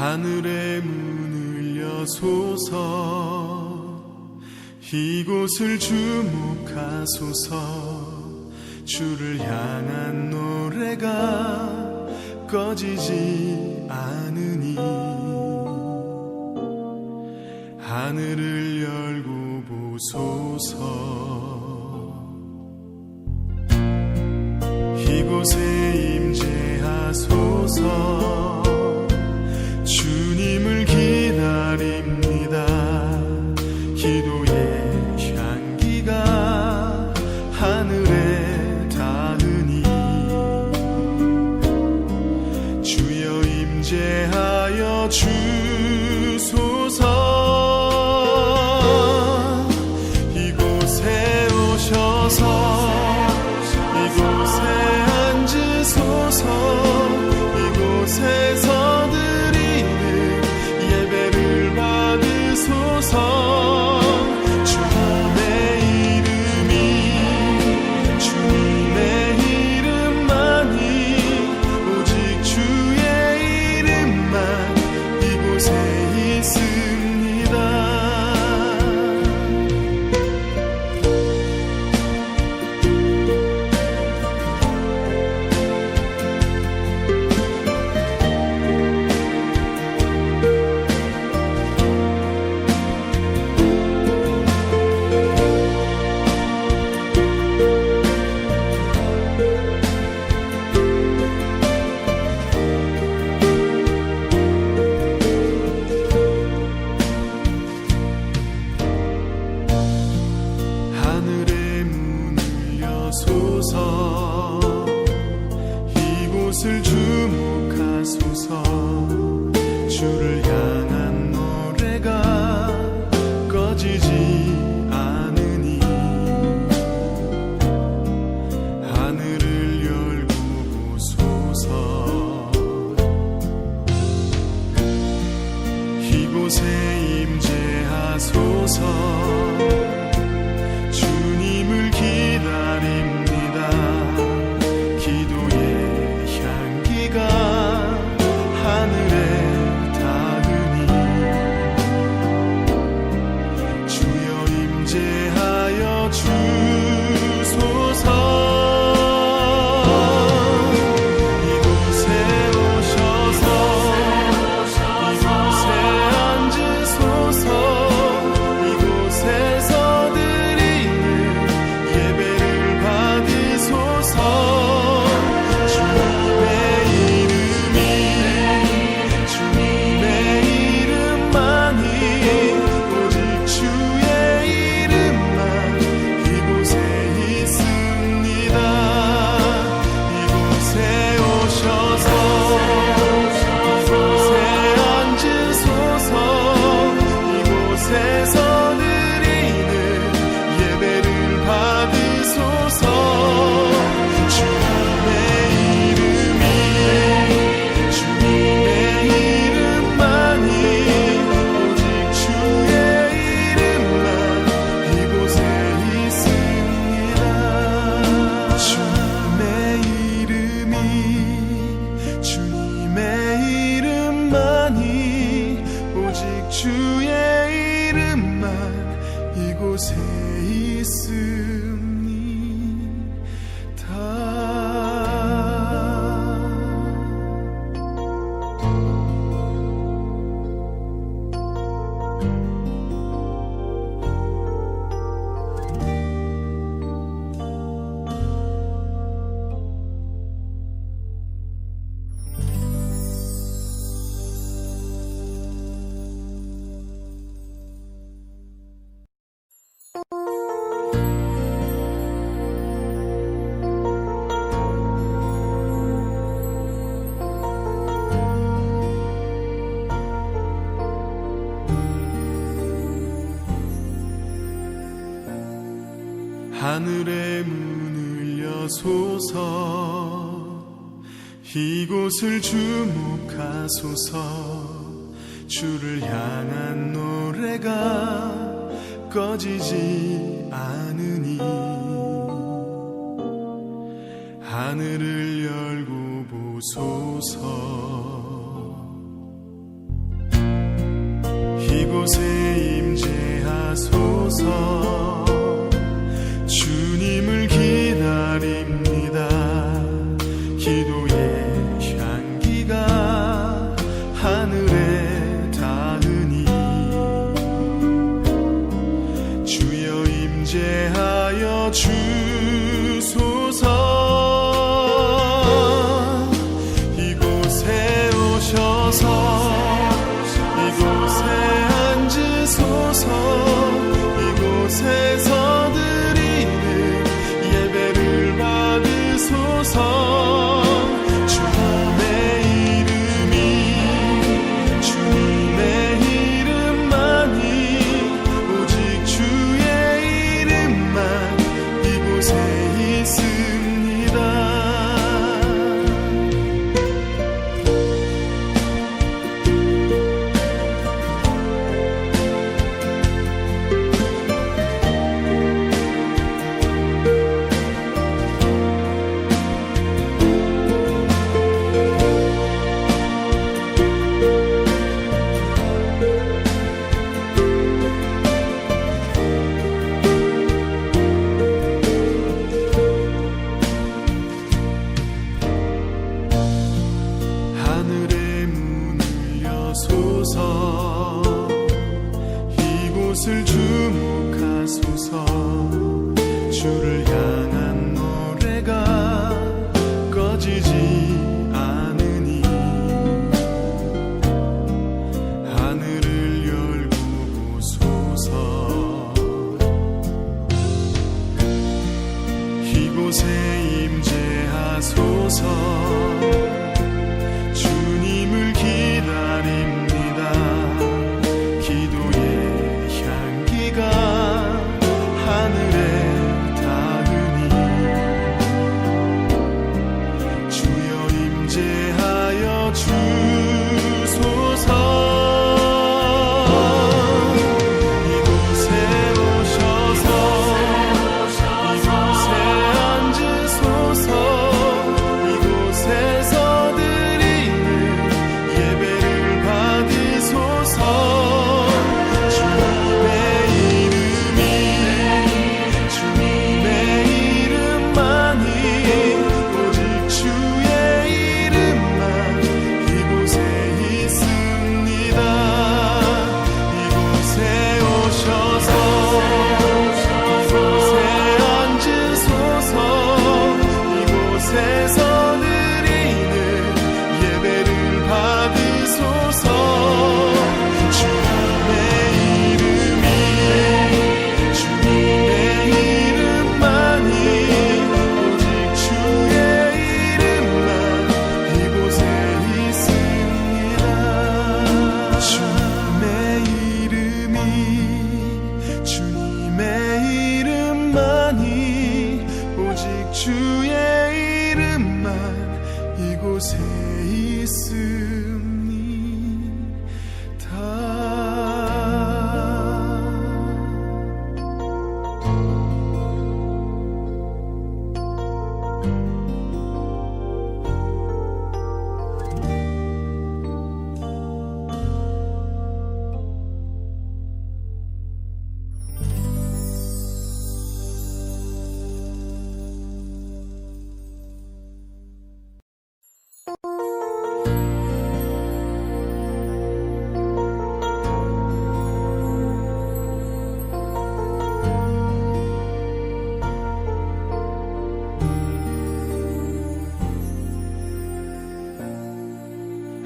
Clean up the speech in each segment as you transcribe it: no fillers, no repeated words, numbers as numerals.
하늘의 문을 여소서 이곳을 주목하소서 주를 향한 노래가 꺼지지 않으니 하늘을 열고 보소서 이곳에 임재하소서 주님을 기다립니다 기도의 향기가 하늘에 닿으니 주여 임재하여 주소서 이곳에 오셔서 이곳에 앉으소서 이곳에서 드리는 예배를 받으소서 주님의 이름만이 오직 주의 이름만 이곳에 있습니다. 하늘의 문을 여소서 이곳을 주목하소서 주를 향한 노래가 꺼지지 않으니 하늘을 열고 보소서 이곳에 임재하소서 주님을 기다립니다 기도의 향기가 하늘에 닿으니 주여 임재하여 주소서 이곳에 오셔서 이곳에 앉으소서 이곳에서 드리는 예배를 받으소서 주님의 이름만이 오직 주의 이름만 이곳에 있습니다. 이곳에 오셔서 이곳에 앉으소서 이곳에서 드리는 예배를 받으소서 주님의 이름만이 오직 주의 이름만 이곳에 있습니다. 주님의 이름만이 오직 주의 이름만 이곳에 하늘의 문을 여소서 이곳을 주목하소서 주를 향한 노래가 꺼지지 않으니 하늘을 열고 보소서 하소서. 이곳을 주목하소서. 주를 향한 노래가 꺼지지 않으니 하늘을 열고 보소서. 이곳에 임재하소서. 주님을 기다립니다. 기도의 향기가 하늘에 닿으니 주여 임재하여 주소서. 이곳에 오셔서 이곳에 앉으소서. 이곳에서 드리는 예배를 받으소서. 주님의 이름만이 오직 주의 이름만 이곳에 있습니다. 이곳에 오셔서 이곳에 앉으소서. 이곳에서 드리는 예배를 받으소서. 주님의 이름만이 오직 주의 이름만 이곳에 있습니다. 주님의 이름만이 오직 주의 이름만 이곳에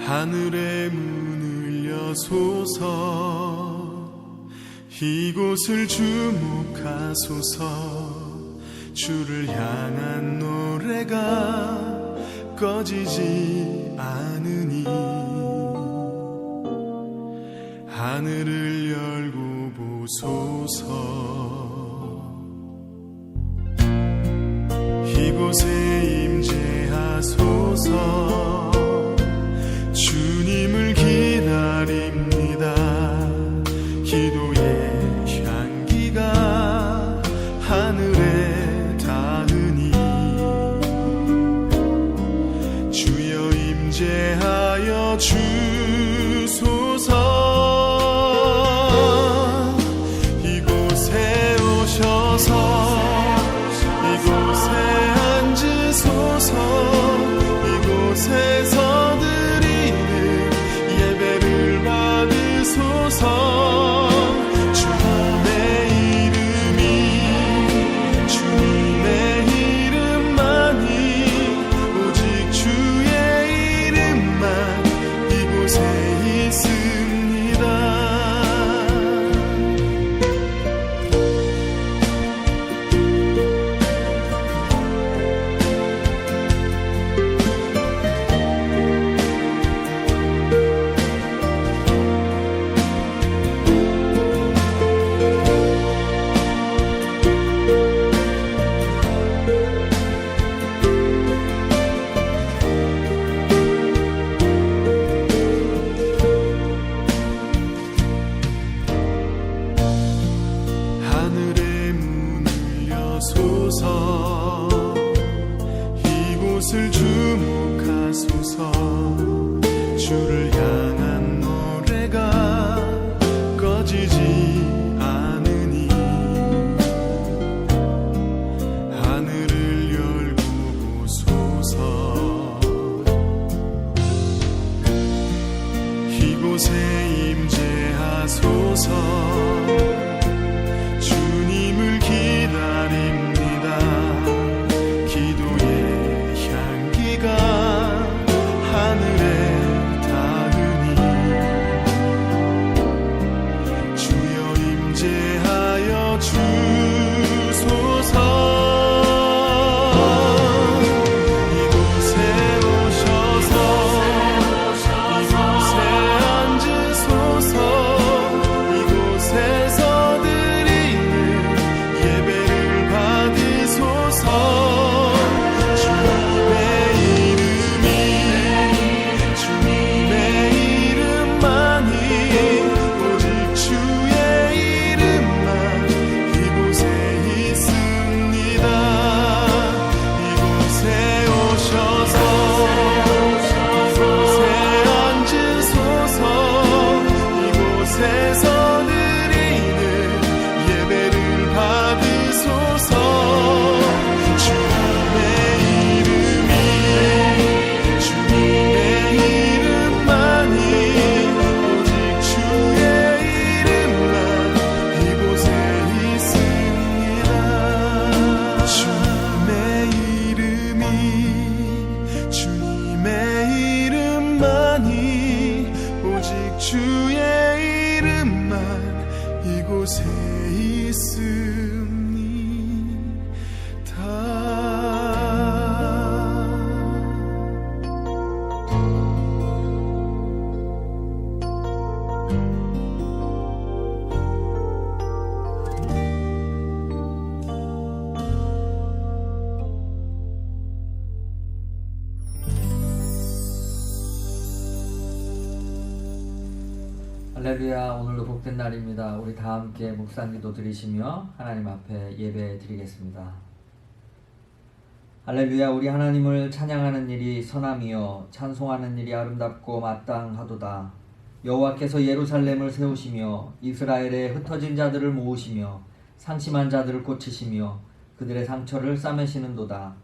하늘의 문을 여소서. 이곳을 주목하소서. 주를 향한 노래가 꺼지지 않으니 하늘을 열고 보소서. 이곳에 임재하소서. 주님을 기다립니다. 기도의 향기가 하늘에 닿으니 주여 임재하여 주소서. 이곳에 오셔서 이곳에 앉으소서. 이곳에서 주님의 이름만이 오직 주의 이름만 이곳에 이곳에 임재하소서. 주님을 기다립니다. 기도의 향기가 하늘에 닿으니 주여 임재하여 주소서. 할렐루야. 오늘도 복된 날입니다. 우리 다 함께 묵상기도 드리시며 하나님 앞에 예배 드리겠습니다. 할렐루야. 우리 하나님을 찬양하는 일이 선함이요 찬송하는 일이 아름답고 마땅하도다. 여호와께서 예루살렘을 세우시며 이스라엘에 흩어진 자들을 모으시며 상심한 자들을 고치시며 그들의 상처를 싸매시는도다.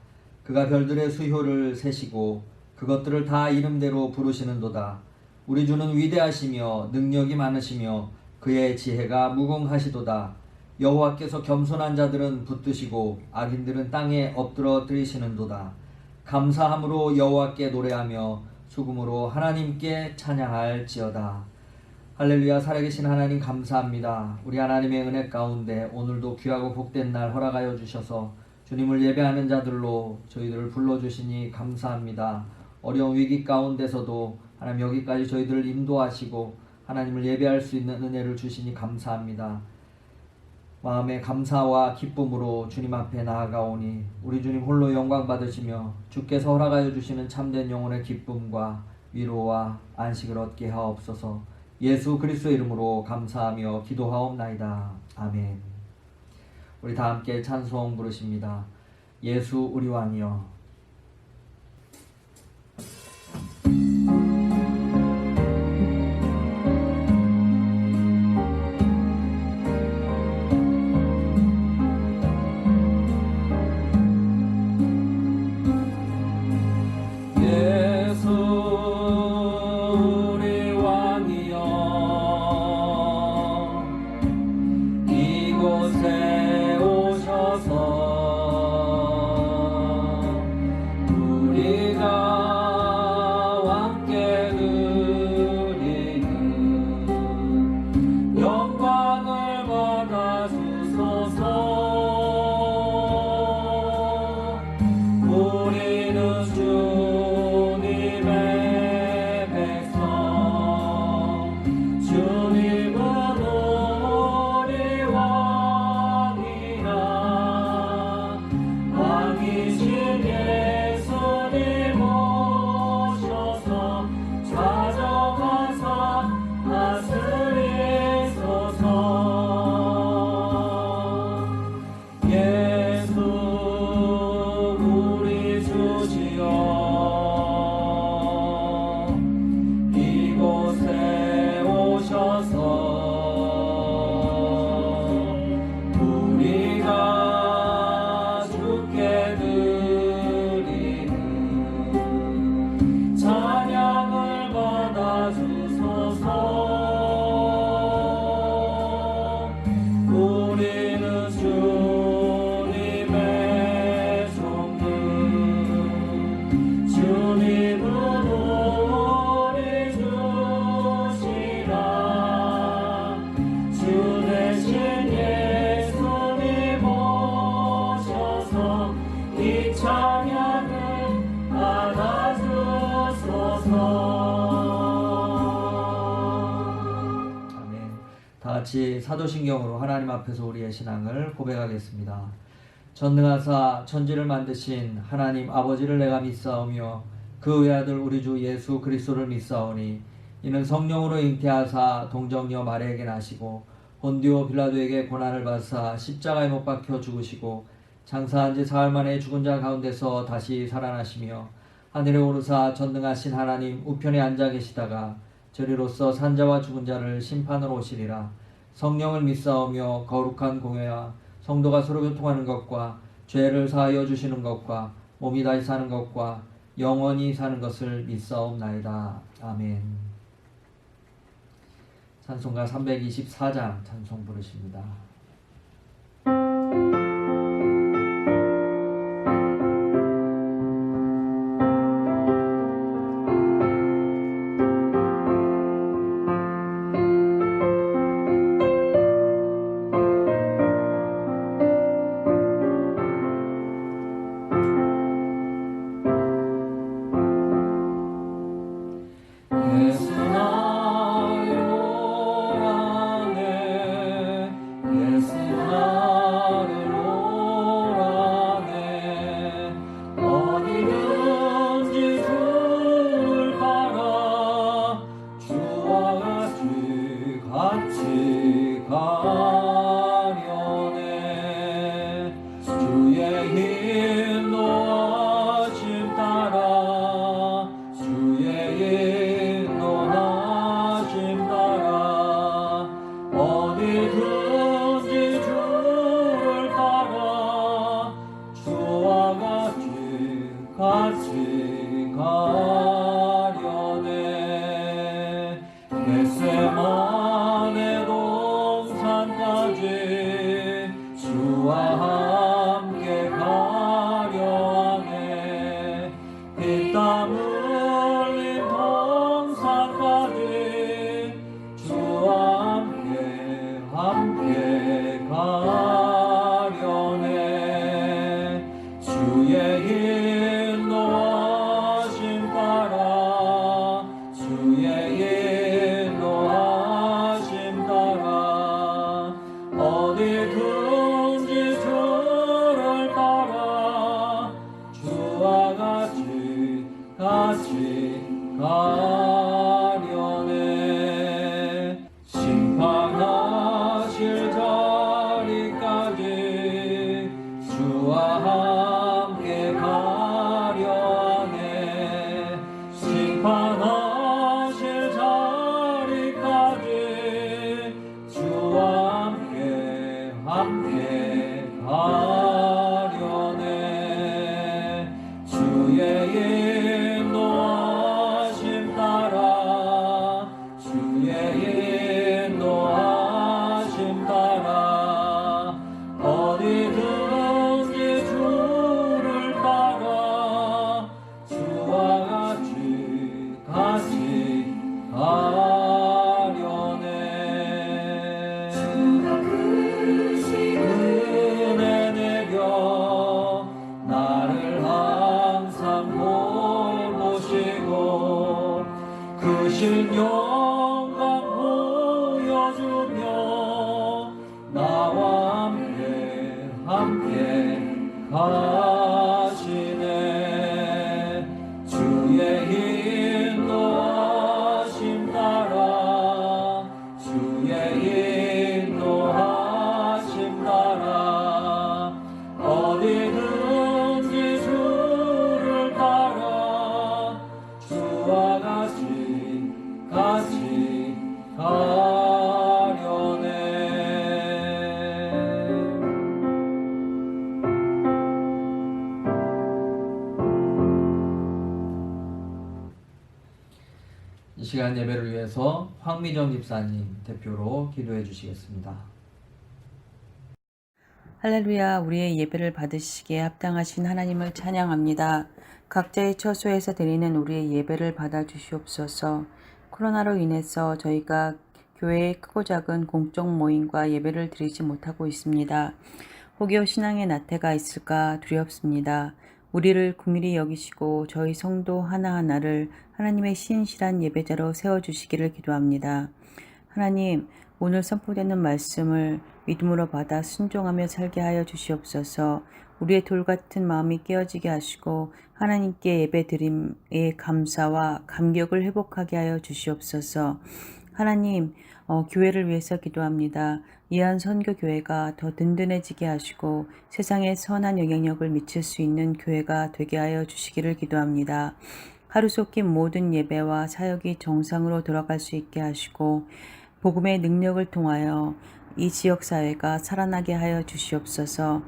그가 별들의 수효를 세시고 그것들을 다 이름대로 부르시는도다. 우리 주는 위대하시며 능력이 많으시며 그의 지혜가 무궁하시도다. 여호와께서 겸손한 자들은 붙드시고 악인들은 땅에 엎드러뜨리시는도다. 감사함으로 여호와께 노래하며 수금으로 하나님께 찬양할지어다. 할렐루야. 살아계신 하나님 감사합니다. 우리 하나님의 은혜 가운데 오늘도 귀하고 복된 날 허락하여 주셔서 주님을 예배하는 자들로 저희들을 불러주시니 감사합니다. 어려운 위기 가운데서도 하나님 여기까지 저희들을 인도하시고 하나님을 예배할 수 있는 은혜를 주시니 감사합니다. 마음의 감사와 기쁨으로 주님 앞에 나아가오니 우리 주님 홀로 영광 받으시며 주께서 허락하여 주시는 참된 영혼의 기쁨과 위로와 안식을 얻게 하옵소서. 예수 그리스도의 이름으로 감사하며 기도하옵나이다. 아멘. 우리 다 함께 찬송 부르십니다. 예수 우리 왕이여. 이곳에 오셔서 아멘. 다 같이 사도신경으로 하나님 앞에서 우리의 신앙을 고백하겠습니다. 전능하사 천지를 만드신 하나님 아버지를 내가 믿사오며 그 외아들 우리 주 예수 그리스도를 믿사오니 이는 성령으로 잉태하사 동정녀 마리아에게 나시고 본디오 빌라도에게 고난을 받사 십자가에 못 박혀 죽으시고 장사한 지 사흘 만에 죽은 자 가운데서 다시 살아나시며 하늘에 오르사 전능하신 하나님 우편에 앉아 계시다가 저리로서 산자와 죽은 자를 심판으로 오시리라. 성령을 믿사오며 거룩한 공회와 성도가 서로 교통하는 것과 죄를 사하여 주시는 것과 몸이 다시 사는 것과 영원히 사는 것을 믿사옵나이다. 아멘. 찬송가 324장 찬송 부르십니다. 겟세마네 동산까지 주와 함께 가려 하네. 피땀 흘린 동산까지 주와 함께 가려네. 주의 인도하심 따라 주의 인도하심 따라 어디든지 주를 따라 주와 같이 가려네. 심판하실 자리까지 주와 함께 가려네. 심판하실 자리까지 주와 함께 가려네. 주의 인도하심 따라 주의 인도하심 따라 어디든지 주를 따라 주와 같이 가려네. 은혜 내려 나를 항상 돌보시고 크신 영광 보여주며 나와 함께 가시네. 주의 인도하심 따라 주의 인도하심 따라 어디든지 주를 따라 주와 같이 가려네. 이 시간 예배를 위해서 황미정 집사님 대표로 기도해 주시겠습니다. 할렐루야. 우리의 예배를 받으시기에 합당하신 하나님을 찬양합니다. 각자의 처소에서 드리는 우리의 예배를 받아주시옵소서. 코로나로 인해서 저희가 교회의 크고 작은 공적 모임과 예배를 드리지 못하고 있습니다. 혹여 신앙의 나태가 있을까 두렵습니다. 우리를 긍휼히 여기시고 저희 성도 하나하나를 하나님의 신실한 예배자로 세워주시기를 기도합니다. 하나님, 오늘 선포되는 말씀을 믿음으로 받아 순종하며 살게 하여 주시옵소서. 우리의 돌같은 마음이 깨어지게 하시고 하나님께 예배드림의 감사와 감격을 회복하게 하여 주시옵소서. 하나님, 교회를 위해서 기도합니다. 이한 선교교회가 더 든든해지게 하시고 세상에 선한 영향력을 미칠 수 있는 교회가 되게 하여 주시기를 기도합니다. 하루속히 모든 예배와 사역이 정상으로 돌아갈 수 있게 하시고 복음의 능력을 통하여 이 지역사회가 살아나게 하여 주시옵소서.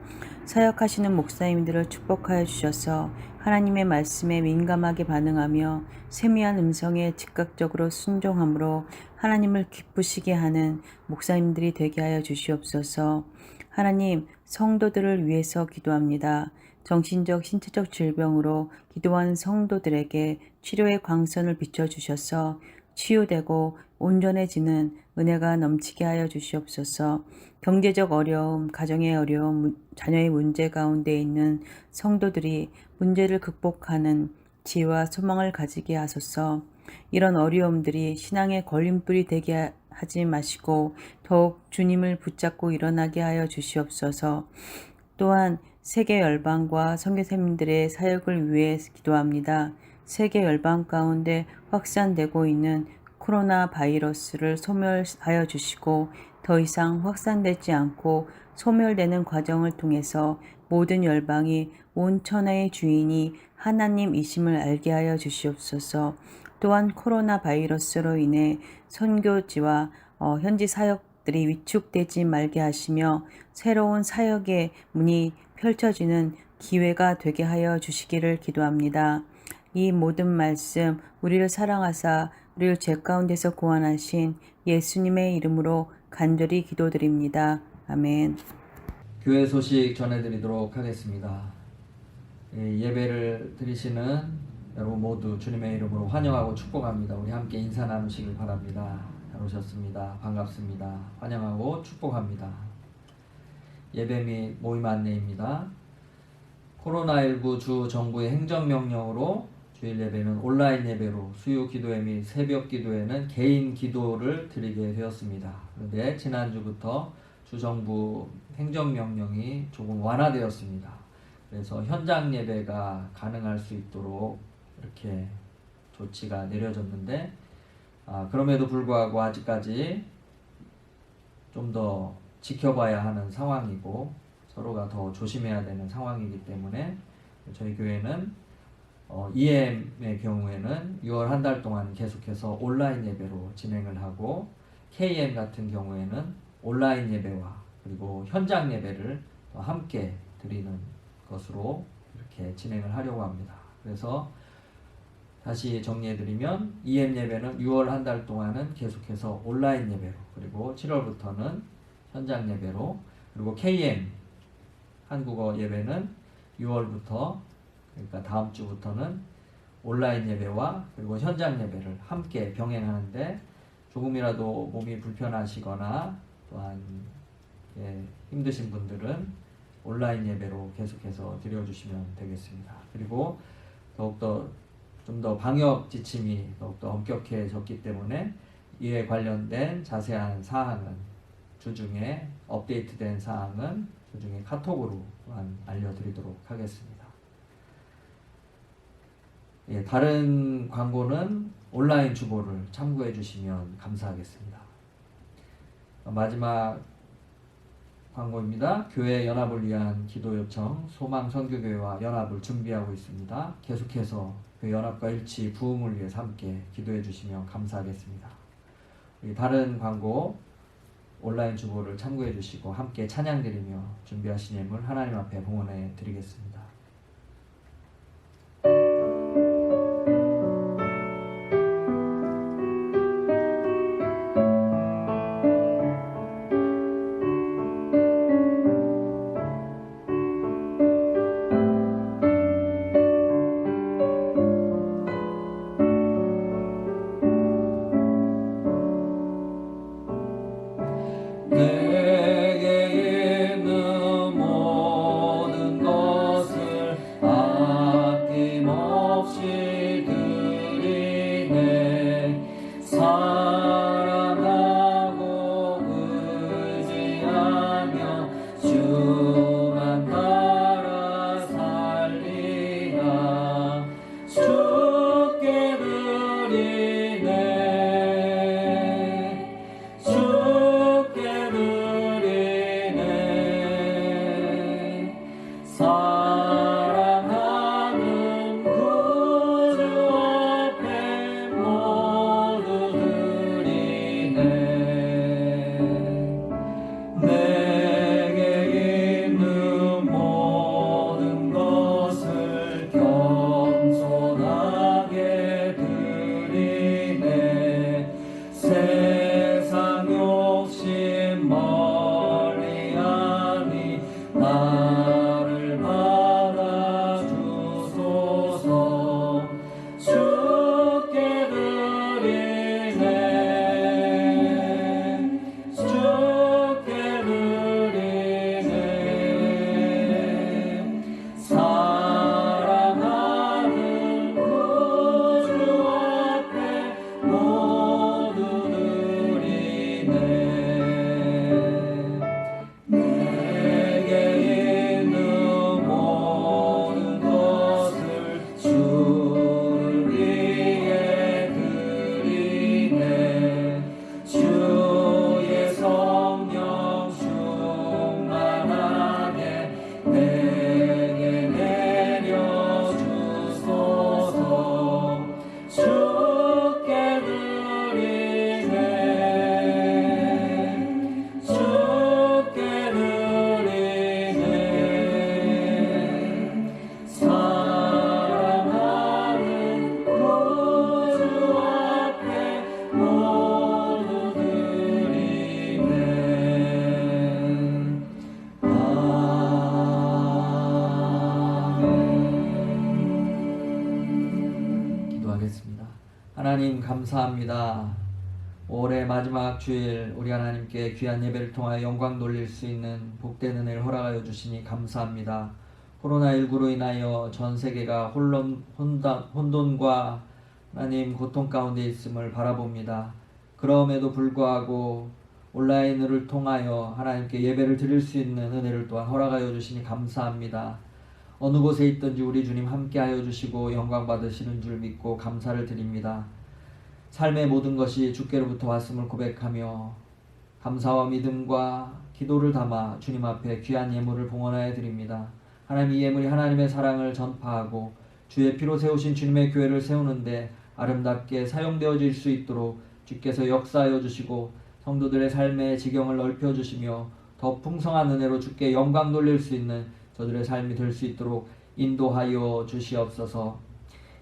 사역하시는 목사님들을 축복하여 주셔서 하나님의 말씀에 민감하게 반응하며 세미한 음성에 즉각적으로 순종함으로 하나님을 기쁘시게 하는 목사님들이 되게 하여 주시옵소서. 하나님, 성도들을 위해서 기도합니다. 정신적, 신체적 질병으로 기도하는 성도들에게 치료의 광선을 비춰주셔서 치유되고 온전해지는 은혜가 넘치게 하여 주시옵소서. 경제적 어려움, 가정의 어려움, 자녀의 문제 가운데 있는 성도들이 문제를 극복하는 지혜와 소망을 가지게 하소서. 이런 어려움들이 신앙의 걸림돌이 되게 하지 마시고 더욱 주님을 붙잡고 일어나게 하여 주시옵소서. 또한 세계 열방과 선교사님들의 사역을 위해 기도합니다. 세계 열방 가운데 확산되고 있는 코로나 바이러스를 소멸하여 주시고 더 이상 확산되지 않고 소멸되는 과정을 통해서 모든 열방이 온 천하의 주인이 하나님이심을 알게 하여 주시옵소서. 또한 코로나 바이러스로 인해 선교지와 현지 사역들이 위축되지 말게 하시며 새로운 사역의 문이 펼쳐지는 기회가 되게 하여 주시기를 기도합니다. 이 모든 말씀 우리를 사랑하사 우리를 죄 가운데서 구원하신 예수님의 이름으로 간절히 기도드립니다. 아멘. 교회 소식 전해드리도록 하겠습니다. 예배를 드리시는 여러분 모두 주님의 이름으로 환영하고 축복합니다. 우리 함께 인사 나누시길 바랍니다. 잘 오셨습니다. 반갑습니다. 환영하고 축복합니다. 예배 및 모임 안내입니다. 코로나19 주 정부의 행정명령으로 주일 예배는 온라인 예배로 수요 기도회 및 새벽 기도회는 개인 기도를 드리게 되었습니다. 그런데 지난주부터 주정부 행정명령이 조금 완화되었습니다. 그래서 현장 예배가 가능할 수 있도록 이렇게 조치가 내려졌는데 그럼에도 불구하고 아직까지 좀 더 지켜봐야 하는 상황이고 서로가 더 조심해야 되는 상황이기 때문에 저희 교회는 EM의 경우에는 6월 한 달 동안 계속해서 온라인 예배로 진행을 하고 KM 같은 경우에는 온라인 예배와 그리고 현장 예배를 함께 드리는 것으로 이렇게 진행을 하려고 합니다. 그래서 다시 정리해드리면 EM 예배는 6월 한 달 동안은 계속해서 온라인 예배로 그리고 7월부터는 현장 예배로 그리고 KM 한국어 예배는 6월부터 그러니까 다음 주부터는 온라인 예배와 그리고 현장 예배를 함께 병행하는데 조금이라도 몸이 불편하시거나 또한 힘드신 분들은 온라인 예배로 계속해서 드려주시면 되겠습니다. 그리고 더욱더 좀 더 방역 지침이 더욱더 엄격해졌기 때문에 이에 관련된 자세한 사항은 주중에 업데이트된 사항은 주중에 카톡으로 또한 알려드리도록 하겠습니다. 다른 광고는 온라인 주보를 참고해 주시면 감사하겠습니다. 마지막 광고입니다. 교회 연합을 위한 기도 요청 소망선교교회와 연합을 준비하고 있습니다. 계속해서 그 연합과 일치 부흥을 위해서 함께 기도해 주시면 감사하겠습니다. 다른 광고 온라인 주보를 참고해 주시고 함께 찬양 드리며 준비하신 예물 하나님 앞에 봉헌해 드리겠습니다. 내게 있는 모든 것을 사랑하고 의지하며 주만 따라 살리라. 주께 드리네 주께 드리네 사랑하는 구주 앞에 모두 드리네. 내게 있는 모든 것을 겸손하게 드리네. 세상 욕심 멀리하니 나를 받아주소서. 주께 드리네 주께 드리네 사랑하는 구주 앞에 모두 드리네. 내게 있는 모든 것을 주를 위해 드리네. 주의 성령 충만하게 내게 내려주소서. 주께 드리네 주께 드리네 사랑하는 구주 앞에 모두 드리네. 아멘. 기도하겠습니다. 하나님 감사합니다. 올해 마지막 주일 우리 하나님께 귀한 예배를 통하여 영광 돌릴 수 있는 복된 은혜를 허락하여 주시니 감사합니다. 코로나19로 인하여 전 세계가 혼돈과 하나님 고통 가운데 있음을 바라봅니다. 그럼에도 불구하고 온라인을 통하여 하나님께 예배를 드릴 수 있는 은혜를 또한 허락하여 주시니 감사합니다. 어느 곳에 있든지 우리 주님 함께하여 주시고 영광 받으시는 줄 믿고 감사를 드립니다. 삶의 모든 것이 주께로부터 왔음을 고백하며 감사와 믿음과 기도를 담아 주님 앞에 귀한 예물을 봉헌하여 드립니다. 하나님, 이 예물이 하나님의 사랑을 전파하고 주의 피로 세우신 주님의 교회를 세우는데 아름답게 사용되어질 수 있도록 주께서 역사하여 주시고 성도들의 삶의 지경을 넓혀주시며 더 풍성한 은혜로 주께 영광 돌릴 수 있는 저들의 삶이 될 수 있도록 인도하여 주시옵소서.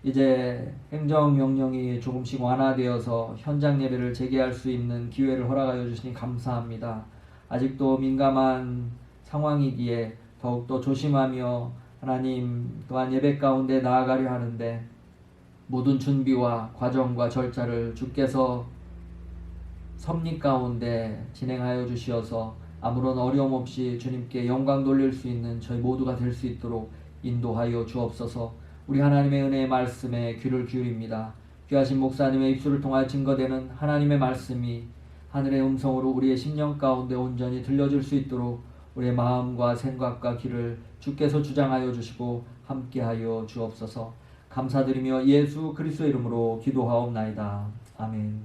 이제 행정명령이 조금씩 완화되어서 현장 예배를 재개할 수 있는 기회를 허락하여 주시니 감사합니다. 아직도 민감한 상황이기에 더욱더 조심하며 하나님 또한 예배 가운데 나아가려 하는데 모든 준비와 과정과 절차를 주께서 섭리 가운데 진행하여 주시어서 아무런 어려움 없이 주님께 영광 돌릴 수 있는 저희 모두가 될 수 있도록 인도하여 주옵소서. 우리 하나님의 은혜의 말씀에 귀를 기울입니다. 귀하신 목사님의 입술을 통하여 증거되는 하나님의 말씀이 하늘의 음성으로 우리의 심령 가운데 온전히 들려줄 수 있도록 우리의 마음과 생각과 귀를 주께서 주장하여 주시고 함께하여 주옵소서. 감사드리며 예수 그리스도의 이름으로 기도하옵나이다. 아멘.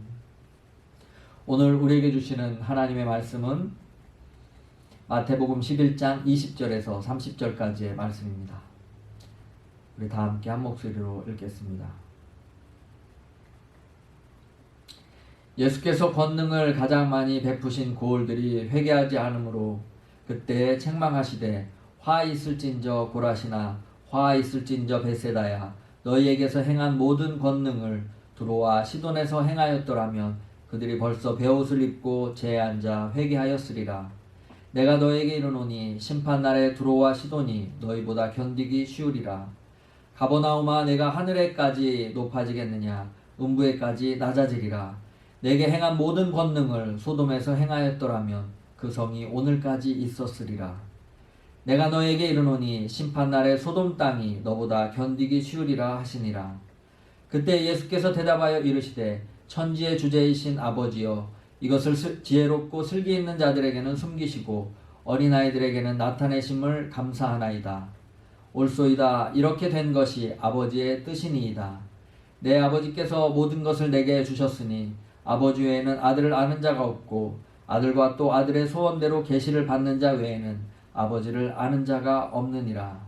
오늘 우리에게 주시는 하나님의 말씀은 마태복음 11장 20절에서 30절까지의 말씀입니다. 우리 다 함께 한 목소리로 읽겠습니다. 예수께서 권능을 가장 많이 베푸신 고을들이 회개하지 않으므로 그때 책망하시되 화 있을진저 고라시나 화 있을진저 베세다야 너희에게서 행한 모든 권능을 두로와 시돈에서 행하였더라면 그들이 벌써 베옷을 입고 제에 앉아 회개하였으리라. 내가 너희에게 이르노니 심판날에 두로와 시돈이 너희보다 견디기 쉬우리라. 가버나움아 내가 하늘에까지 높아지겠느냐 음부에까지 낮아지리라. 내게 행한 모든 권능을 소돔에서 행하였더라면 그 성이 오늘까지 있었으리라. 내가 너에게 이르노니 심판날에 소돔 땅이 너보다 견디기 쉬우리라 하시니라. 그때 예수께서 대답하여 이르시되 천지의 주제이신 아버지여, 이것을 지혜롭고 슬기 있는 자들에게는 숨기시고 어린아이들에게는 나타내심을 감사하나이다. 옳소이다. 이렇게 된 것이 아버지의 뜻이니이다. 내 아버지께서 모든 것을 내게 주셨으니 아버지 외에는 아들을 아는 자가 없고 아들과 또 아들의 소원대로 계시를 받는 자 외에는 아버지를 아는 자가 없느니라.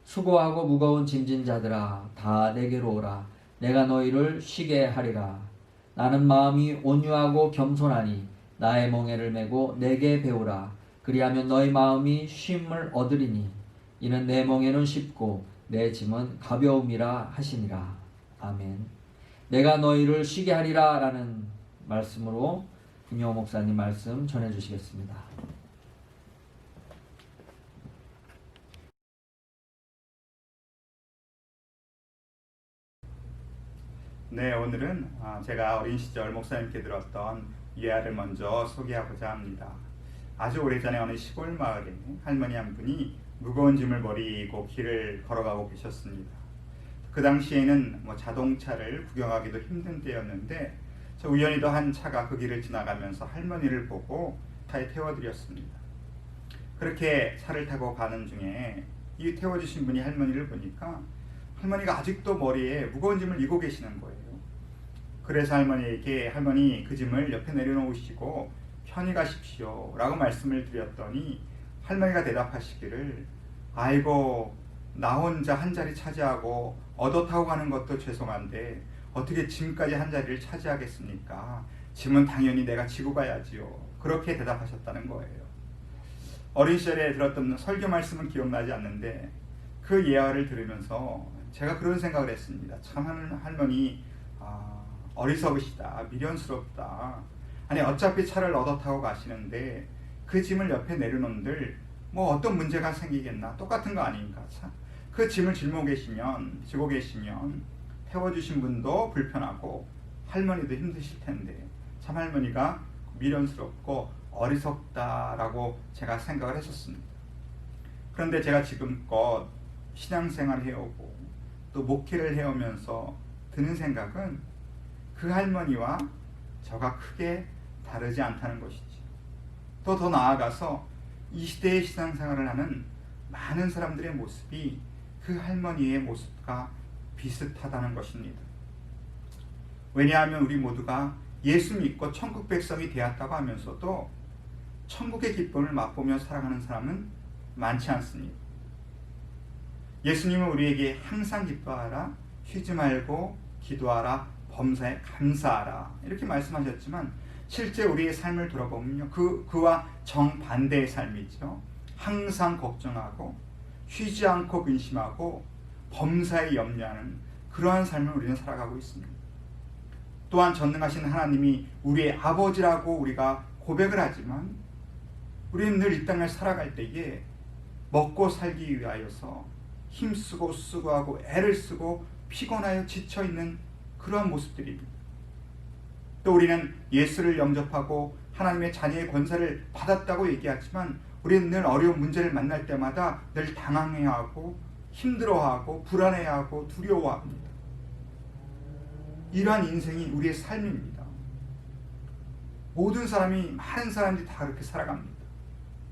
수고하고 무거운 짐진 자들아, 다 내게로 오라. 내가 너희를 쉬게 하리라. 나는 마음이 온유하고 겸손하니 나의 멍에를 메고 내게 배우라. 그리하면 너희 마음이 쉼을 얻으리니 이는 내 멍에는 쉽고 내 짐은 가벼움이라 하시니라. 아멘. 내가 너희를 쉬게 하리라 라는 말씀으로 김영호 목사님 말씀 전해주시겠습니다. 네, 오늘은 제가 어린 시절 목사님께 들었던 예화를 먼저 소개하고자 합니다. 아주 오래전에 어느 시골 마을에 할머니 한 분이 무거운 짐을 버리고 길을 걸어가고 계셨습니다. 그 당시에는 자동차를 구경하기도 힘든 때였는데 우연히도 한 차가 그 길을 지나가면서 할머니를 보고 차에 태워드렸습니다. 그렇게 차를 타고 가는 중에 이 태워주신 분이 할머니를 보니까 할머니가 아직도 머리에 무거운 짐을 이고 계시는 거예요. 그래서 할머니에게 할머니 그 짐을 옆에 내려놓으시고 편히 가십시오 라고 말씀을 드렸더니 할머니가 대답하시기를 아이고 나 혼자 한 자리 차지하고 얻어 타고 가는 것도 죄송한데 어떻게 짐까지 한 자리를 차지하겠습니까? 짐은 당연히 내가 지고 가야지요. 그렇게 대답하셨다는 거예요. 어린 시절에 들었던 설교 말씀은 기억나지 않는데 그 예화를 들으면서 제가 그런 생각을 했습니다. 참 할머니 어리석으시다, 미련스럽다. 아니 어차피 차를 얻어 타고 가시는데 그 짐을 옆에 내려놓는들 어떤 문제가 생기겠나, 똑같은 거 아닙니까? 그 짐을 지고 계시면 태워주신 분도 불편하고 할머니도 힘드실 텐데 참 할머니가 미련스럽고 어리석다라고 제가 생각을 했었습니다. 그런데 제가 지금껏 신앙생활을 해오고 또 목회를 해오면서 드는 생각은 그 할머니와 저가 크게 다르지 않다는 것이죠. 또 더 나아가서 이 시대의 신앙생활을 하는 많은 사람들의 모습이 그 할머니의 모습과 비슷하다는 것입니다. 왜냐하면 우리 모두가 예수 믿고 천국 백성이 되었다고 하면서도 천국의 기쁨을 맛보며 살아가는 사람은 많지 않습니다. 예수님은 우리에게 항상 기뻐하라, 쉬지 말고 기도하라, 범사에 감사하라 이렇게 말씀하셨지만 실제 우리의 삶을 돌아보면요, 그와 정반대의 삶이죠. 항상 걱정하고 쉬지 않고 근심하고 범사에 염려하는 그러한 삶을 우리는 살아가고 있습니다. 또한 전능하신 하나님이 우리의 아버지라고 우리가 고백을 하지만 우리는 늘 이 땅을 살아갈 때에 먹고 살기 위하여서 힘쓰고 수고하고 애를 쓰고 피곤하여 지쳐있는 그러한 모습들입니다. 또 우리는 예수를 영접하고 하나님의 자녀의 권세를 받았다고 얘기하지만 우리는 늘 어려운 문제를 만날 때마다 늘 당황해하고 힘들어하고 불안해하고 두려워합니다. 이러한 인생이 우리의 삶입니다. 많은 사람들이 다 그렇게 살아갑니다.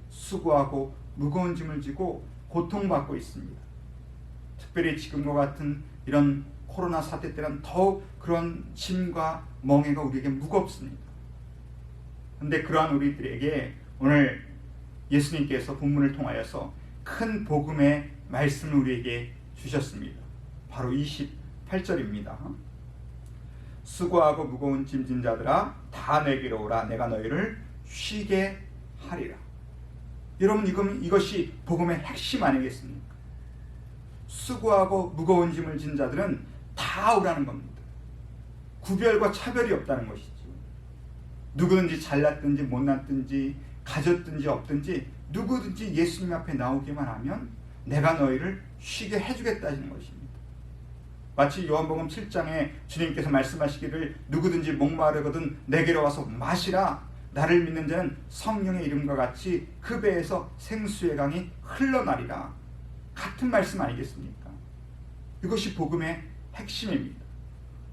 수고하고 무거운 짐을 지고 고통받고 있습니다. 특별히 지금과 같은 이런 코로나 사태 때는 더욱 그런 짐과 멍에가 우리에게 무겁습니다. 그런데 그러한 우리들에게 오늘 예수님께서 본문을 통하여서 큰 복음의 말씀을 우리에게 주셨습니다. 바로 28절입니다. 수고하고 무거운 짐진 자들아 다 내게로 오라. 내가 너희를 쉬게 하리라. 여러분, 이것이 복음의 핵심 아니겠습니까? 수고하고 무거운 짐을 진 자들은 다 오라는 겁니다. 구별과 차별이 없다는 것이죠. 누구든지 잘났든지 못났든지 가졌든지 없든지 누구든지 예수님 앞에 나오기만 하면 내가 너희를 쉬게 해주겠다는 것입니다. 마치 요한복음 7장에 주님께서 말씀하시기를 누구든지 목마르거든 내게로 와서 마시라. 나를 믿는 자는 성령의 이름과 같이 그 배에서 생수의 강이 흘러나리라. 같은 말씀 아니겠습니까? 이것이 복음의 핵심입니다.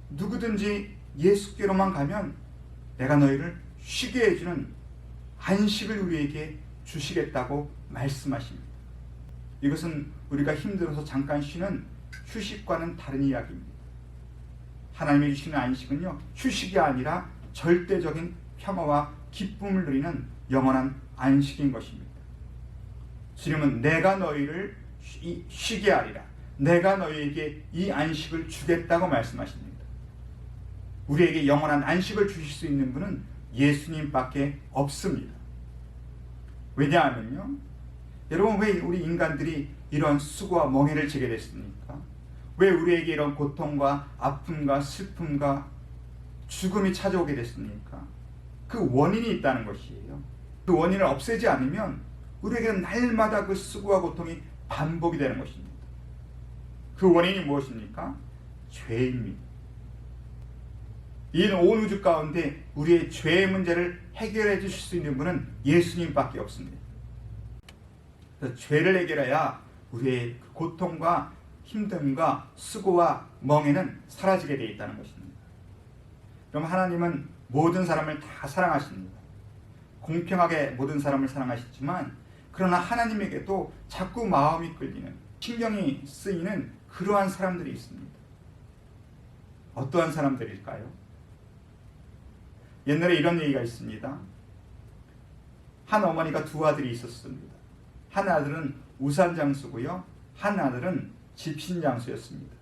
누구든지 예수께로만 가면 내가 너희를 쉬게 해주는 안식을 우리에게 주시겠다고 말씀하십니다. 이것은 우리가 힘들어서 잠깐 쉬는 휴식과는 다른 이야기입니다. 하나님이 주시는 안식은요, 휴식이 아니라 절대적인 평화와 기쁨을 누리는 영원한 안식인 것입니다. 주님은 내가 너희를 쉬게 하리라, 내가 너희에게 이 안식을 주겠다고 말씀하십니다. 우리에게 영원한 안식을 주실 수 있는 분은 예수님밖에 없습니다. 왜냐하면요, 여러분, 왜 우리 인간들이 이런 수고와 멍해를 지게 됐습니까? 왜 우리에게 이런 고통과 아픔과 슬픔과 죽음이 찾아오게 됐습니까? 그 원인이 있다는 것이에요. 그 원인을 없애지 않으면 우리에게는 날마다 그 수고와 고통이 반복이 되는 것입니다. 그 원인이 무엇입니까? 죄입니다. 이 온 우주 가운데 우리의 죄의 문제를 해결해 주실 수 있는 분은 예수님밖에 없습니다. 그래서 죄를 해결해야 우리의 고통과 힘듦과 수고와 멍에는 사라지게 되어 있다는 것입니다. 그럼 하나님은 모든 사람을 다 사랑하십니다. 공평하게 모든 사람을 사랑하시지만, 그러나 하나님에게도 자꾸 마음이 끌리는, 신경이 쓰이는 그러한 사람들이 있습니다. 어떠한 사람들일까요? 옛날에 이런 얘기가 있습니다. 한 어머니가 두 아들이 있었습니다. 한 아들은 우산장수고요, 한 아들은 집신장수였습니다.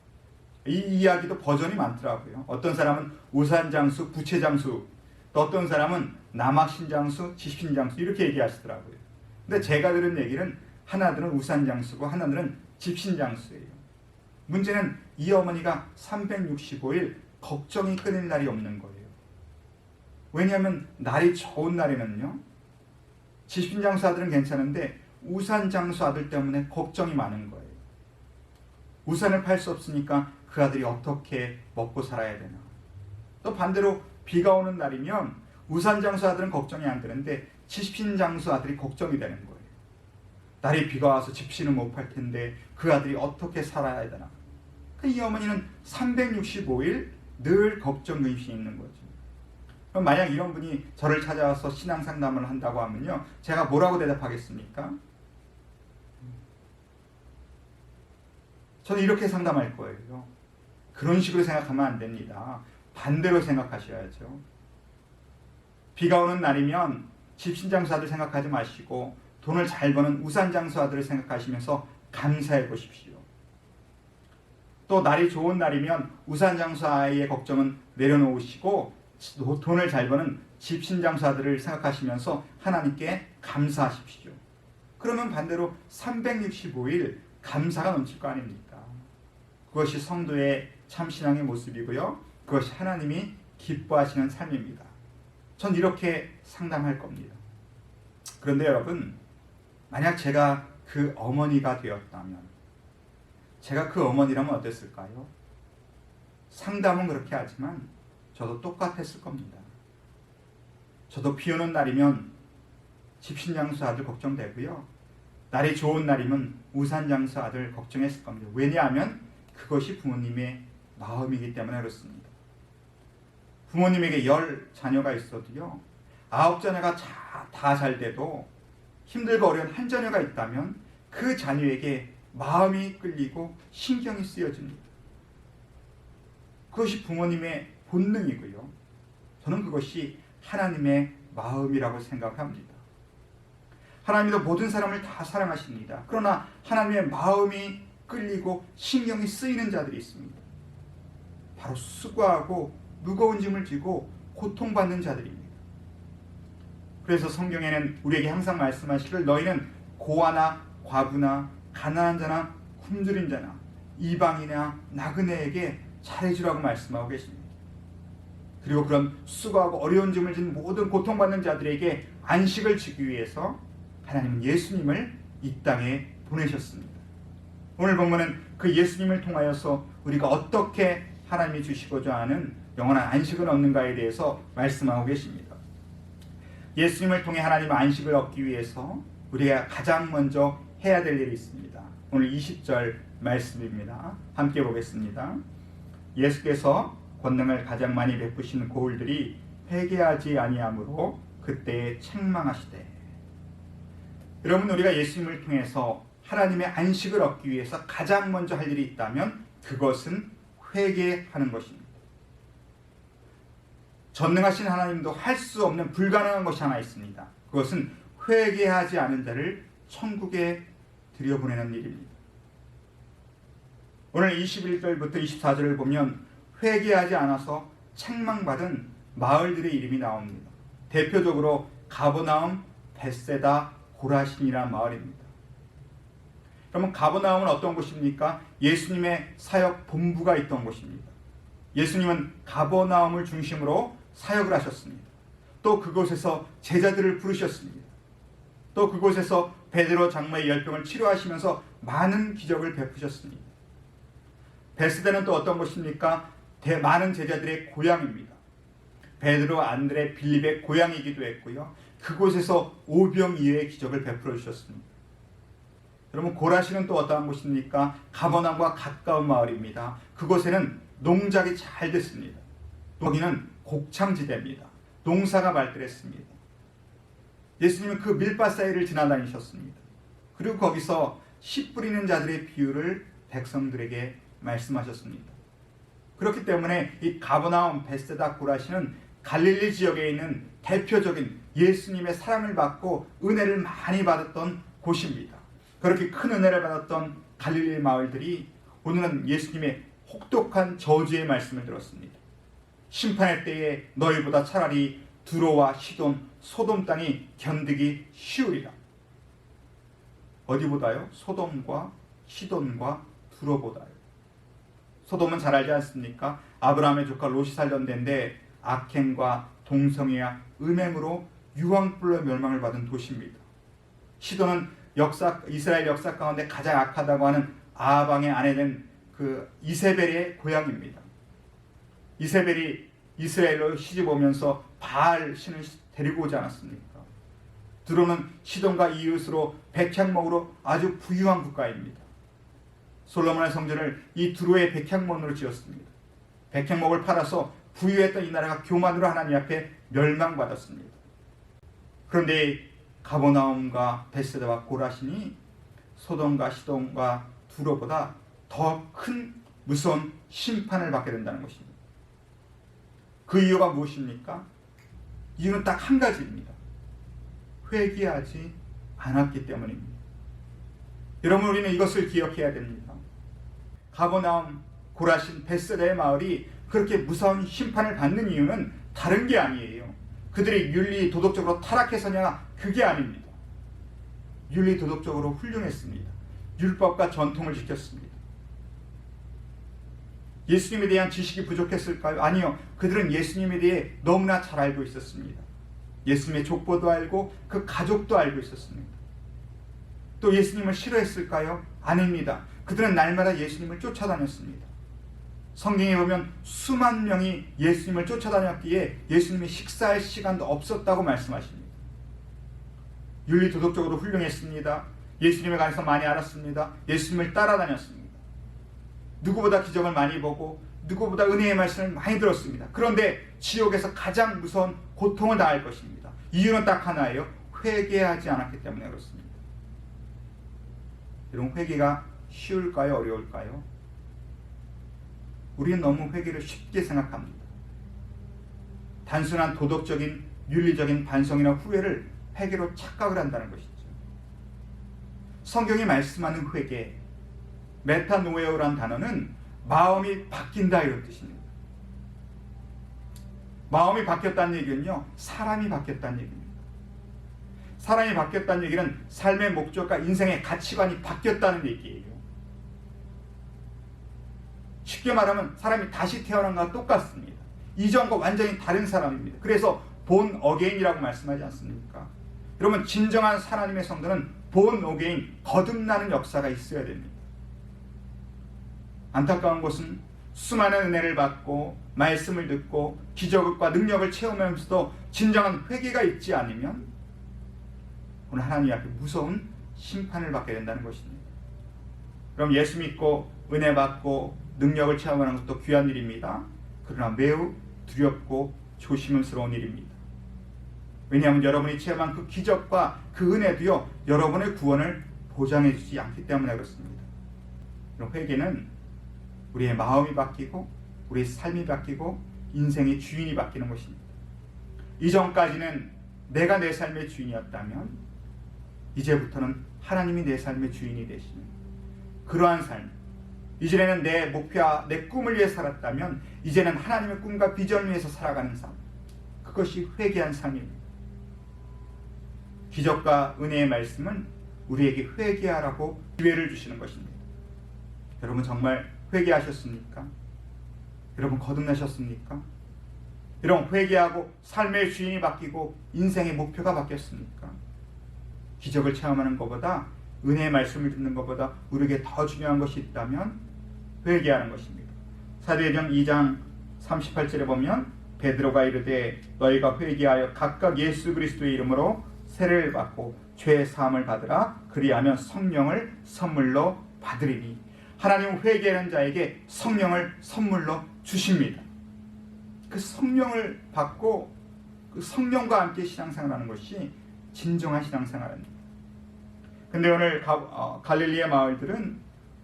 이 이야기도 버전이 많더라고요. 어떤 사람은 우산장수, 부채장수, 또 어떤 사람은 남학신장수, 집신장수 이렇게 얘기하시더라고요. 근데 제가 들은 얘기는 한 아들은 우산장수고 한 아들은 집신장수예요. 문제는 이 어머니가 365일 걱정이 끊일 날이 없는 거예요. 왜냐하면 날이 좋은 날에는요, 집신장수 아들은 괜찮은데 우산장수 아들 때문에 걱정이 많은 거예요. 우산을 팔 수 없으니까 그 아들이 어떻게 먹고 살아야 되나. 또 반대로 비가 오는 날이면 우산장수 아들은 걱정이 안 되는데 집신장수 아들이 걱정이 되는 거예요. 날이 비가 와서 집신을 못 팔 텐데 그 아들이 어떻게 살아야 되나. 이 어머니는 365일 늘 걱정 근심이 있는 거죠. 그럼 만약 이런 분이 저를 찾아와서 신앙 상담을 한다고 하면요, 제가 뭐라고 대답하겠습니까? 저는 이렇게 상담할 거예요. 그런 식으로 생각하면 안 됩니다. 반대로 생각하셔야죠. 비가 오는 날이면 집신장수 아들 생각하지 마시고 돈을 잘 버는 우산장수 아들을 생각하시면서 감사해 보십시오. 또 날이 좋은 날이면 우산장수 아이의 걱정은 내려놓으시고 돈을 잘 버는 집신장수 아들을 생각하시면서 하나님께 감사하십시오. 그러면 반대로 365일 감사가 넘칠 거 아닙니까? 그것이 성도의 참신앙의 모습이고요, 그것이 하나님이 기뻐하시는 삶입니다. 전 이렇게 상담할 겁니다. 그런데 여러분, 만약 제가 그 어머니가 되었다면, 제가 그 어머니라면 어땠을까요? 상담은 그렇게 하지만 저도 똑같았을 겁니다. 저도 비 오는 날이면 집신장수 아들 걱정되고요, 날이 좋은 날이면 우산장수 아들 걱정했을 겁니다. 왜냐하면 그것이 부모님의 마음이기 때문에 그렇습니다. 부모님에게 10자녀가 있어도요, 9자녀가 다 잘 돼도 힘들고 어려운 한 자녀가 있다면 그 자녀에게 마음이 끌리고 신경이 쓰여집니다. 그것이 부모님의 본능이고요, 저는 그것이 하나님의 마음이라고 생각합니다. 하나님도 모든 사람을 다 사랑하십니다. 그러나 하나님의 마음이 끌리고 신경이 쓰이는 자들이 있습니다. 바로 수고하고 무거운 짐을 지고 고통받는 자들입니다. 그래서 성경에는 우리에게 항상 말씀하시기를 너희는 고아나 과부나 가난한 자나 굶주린 자나 이방이나 나그네에게 잘해주라고 말씀하고 계십니다. 그리고 그런 수고하고 어려운 짐을 진 모든 고통받는 자들에게 안식을 주기 위해서 하나님은 예수님을 이 땅에 보내셨습니다. 오늘 본문은 그 예수님을 통하여서 우리가 어떻게 하나님이 주시고자 하는 영원한 안식을 얻는가에 대해서 말씀하고 계십니다. 예수님을 통해 하나님의 안식을 얻기 위해서 우리가 가장 먼저 해야 될 일이 있습니다. 오늘 20절 말씀입니다. 함께 보겠습니다. 예수께서 권능을 가장 많이 베푸신 고을들이 회개하지 아니하므로 그때에 책망하시되. 여러분, 우리가 예수님을 통해서 하나님의 안식을 얻기 위해서 가장 먼저 할 일이 있다면 그것은 회개하는 것입니다. 전능하신 하나님도 할 수 없는 불가능한 것이 하나 있습니다. 그것은 회개하지 않은 자를 천국에 들여보내는 일입니다. 오늘 21절부터 24절을 보면 회개하지 않아서 책망받은 마을들의 이름이 나옵니다. 대표적으로 가버나움, 벳세다, 고라신이라는 마을입니다. 그러면 가버나움은 어떤 곳입니까? 예수님의 사역 본부가 있던 곳입니다. 예수님은 가버나움을 중심으로 사역을 하셨습니다. 또 그곳에서 제자들을 부르셨습니다. 또 그곳에서 베드로 장로의 열병을 치료하시면서 많은 기적을 베푸셨습니다. 벳세다는 또 어떤 곳입니까? 많은 제자들의 고향입니다. 베드로, 안드레, 빌립의 고향이기도 했고요. 그곳에서 오병이어의 기적을 베풀어 주셨습니다. 여러분, 고라신은 또 어떠한 곳입니까? 가버나움과 가까운 마을입니다. 그곳에는 농작이 잘 됐습니다. 여기는 곡창지대입니다. 농사가 발달했습니다. 예수님은 그 밀밭 사이를 지나다니셨습니다. 그리고 거기서 씨 뿌리는 자들의 비유를 백성들에게 말씀하셨습니다. 그렇기 때문에 이 가버나움, 벳세다, 고라신은 갈릴리 지역에 있는 대표적인 예수님의 사랑을 받고 은혜를 많이 받았던 곳입니다. 그렇게 큰 은혜를 받았던 갈릴리 마을들이 오늘은 예수님의 혹독한 저주의 말씀을 들었습니다. 심판의 때에 너희보다 차라리 두로와 시돈, 소돔 땅이 견디기 쉬우리라. 어디보다요? 소돔과 시돈과 두로보다요. 소돔은 잘 알지 않습니까? 아브라함의 조카 롯이 살던 데인데 악행과 동성애와 음행으로 유황불로 멸망을 받은 도시입니다. 시돈은 이스라엘 역사 가운데 가장 악하다고 하는 아방의 아내된 그 이세벨의 고향입니다. 이세벨이 이스라엘로 시집 오면서 바알 신을 데리고 오지 않았습니까? 두로는 시돈과 이웃으로 백향목으로 아주 부유한 국가입니다. 솔로몬의 성전을 이 두로의 백향목으로 지었습니다. 백향목을 팔아서 부유했던 이 나라가 교만으로 하나님 앞에 멸망받았습니다. 그런데 가버나움과 벳세다와 고라신이 소돔과 시돈과 두로보다 더 큰 무서운 심판을 받게 된다는 것입니다. 그 이유가 무엇입니까? 이유는 딱 한 가지입니다. 회개하지 않았기 때문입니다. 여러분, 우리는 이것을 기억해야 됩니다. 가버나움, 고라신, 벳세다의 마을이 그렇게 무서운 심판을 받는 이유는 다른 게 아니에요. 그들이 윤리 도덕적으로 타락해서냐? 그게 아닙니다. 윤리 도덕적으로 훌륭했습니다. 율법과 전통을 지켰습니다. 예수님에 대한 지식이 부족했을까요? 아니요. 그들은 예수님에 대해 너무나 잘 알고 있었습니다. 예수님의 족보도 알고 그 가족도 알고 있었습니다. 또 예수님을 싫어했을까요? 아닙니다. 그들은 날마다 예수님을 쫓아다녔습니다. 성경에 보면 수만 명이 예수님을 쫓아다녔기에 예수님이 식사할 시간도 없었다고 말씀하십니다. 윤리 도덕적으로 훌륭했습니다. 예수님에 관해서 많이 알았습니다. 예수님을 따라다녔습니다. 누구보다 기적을 많이 보고 누구보다 은혜의 말씀을 많이 들었습니다. 그런데 지옥에서 가장 무서운 고통을 당할 것입니다. 이유는 딱 하나예요. 회개하지 않았기 때문에 그렇습니다. 여러분, 회개가 쉬울까요? 어려울까요? 우리는 너무 회개를 쉽게 생각합니다. 단순한 도덕적인 윤리적인 반성이나 후회를 회개로 착각을 한다는 것이죠. 성경이 말씀하는 회개, 메타노에오란 단어는 마음이 바뀐다 이런 뜻입니다. 마음이 바뀌었다는 얘기는요, 사람이 바뀌었다는 얘기입니다. 사람이 바뀌었다는 얘기는 삶의 목적과 인생의 가치관이 바뀌었다는 얘기예요. 쉽게 말하면 사람이 다시 태어난 것과 똑같습니다. 이전과 완전히 다른 사람입니다. 그래서 본 어게인이라고 말씀하지 않습니까? 여러분, 진정한 하나님의 성도는 본 어게인, 거듭나는 역사가 있어야 됩니다. 안타까운 것은 수많은 은혜를 받고 말씀을 듣고 기적과 능력을 체험하면서도 진정한 회개가 있지 않으면 오늘 하나님 앞에 무서운 심판을 받게 된다는 것입니다. 그럼 예수 믿고 은혜 받고 능력을 체험하는 것도 귀한 일입니다. 그러나 매우 두렵고 조심스러운 일입니다. 왜냐하면 여러분이 체험한 그 기적과 그 은혜도요, 여러분의 구원을 보장해 주지 않기 때문에 그렇습니다. 회개는 우리의 마음이 바뀌고 우리의 삶이 바뀌고 인생의 주인이 바뀌는 것입니다. 이전까지는 내가 내 삶의 주인이었다면 이제부터는 하나님이 내 삶의 주인이 되시는 그러한 삶, 이전에는 내 목표와 내 꿈을 위해 살았다면 이제는 하나님의 꿈과 비전을 위해서 살아가는 삶, 그것이 회개한 삶입니다. 기적과 은혜의 말씀은 우리에게 회개하라고 기회를 주시는 것입니다. 여러분 정말 회개하셨습니까? 여러분 거듭나셨습니까? 여러분 회개하고 삶의 주인이 바뀌고 인생의 목표가 바뀌었습니까? 기적을 체험하는 것보다, 은혜의 말씀을 듣는 것보다 우리에게 더 중요한 것이 있다면 회개하는 것입니다. 사도행전 2장 38절에 보면 베드로가 이르되 너희가 회개하여 각각 예수 그리스도의 이름으로 세례를 받고 죄 사함을 받으라. 그리하면 성령을 선물로 받으리니. 하나님은 회개하는 자에게 성령을 선물로 주십니다. 그 성령을 받고 그 성령과 함께 신앙생활하는 것이 진정한 신앙생활입니다. 근데 오늘 갈릴리의 마을들은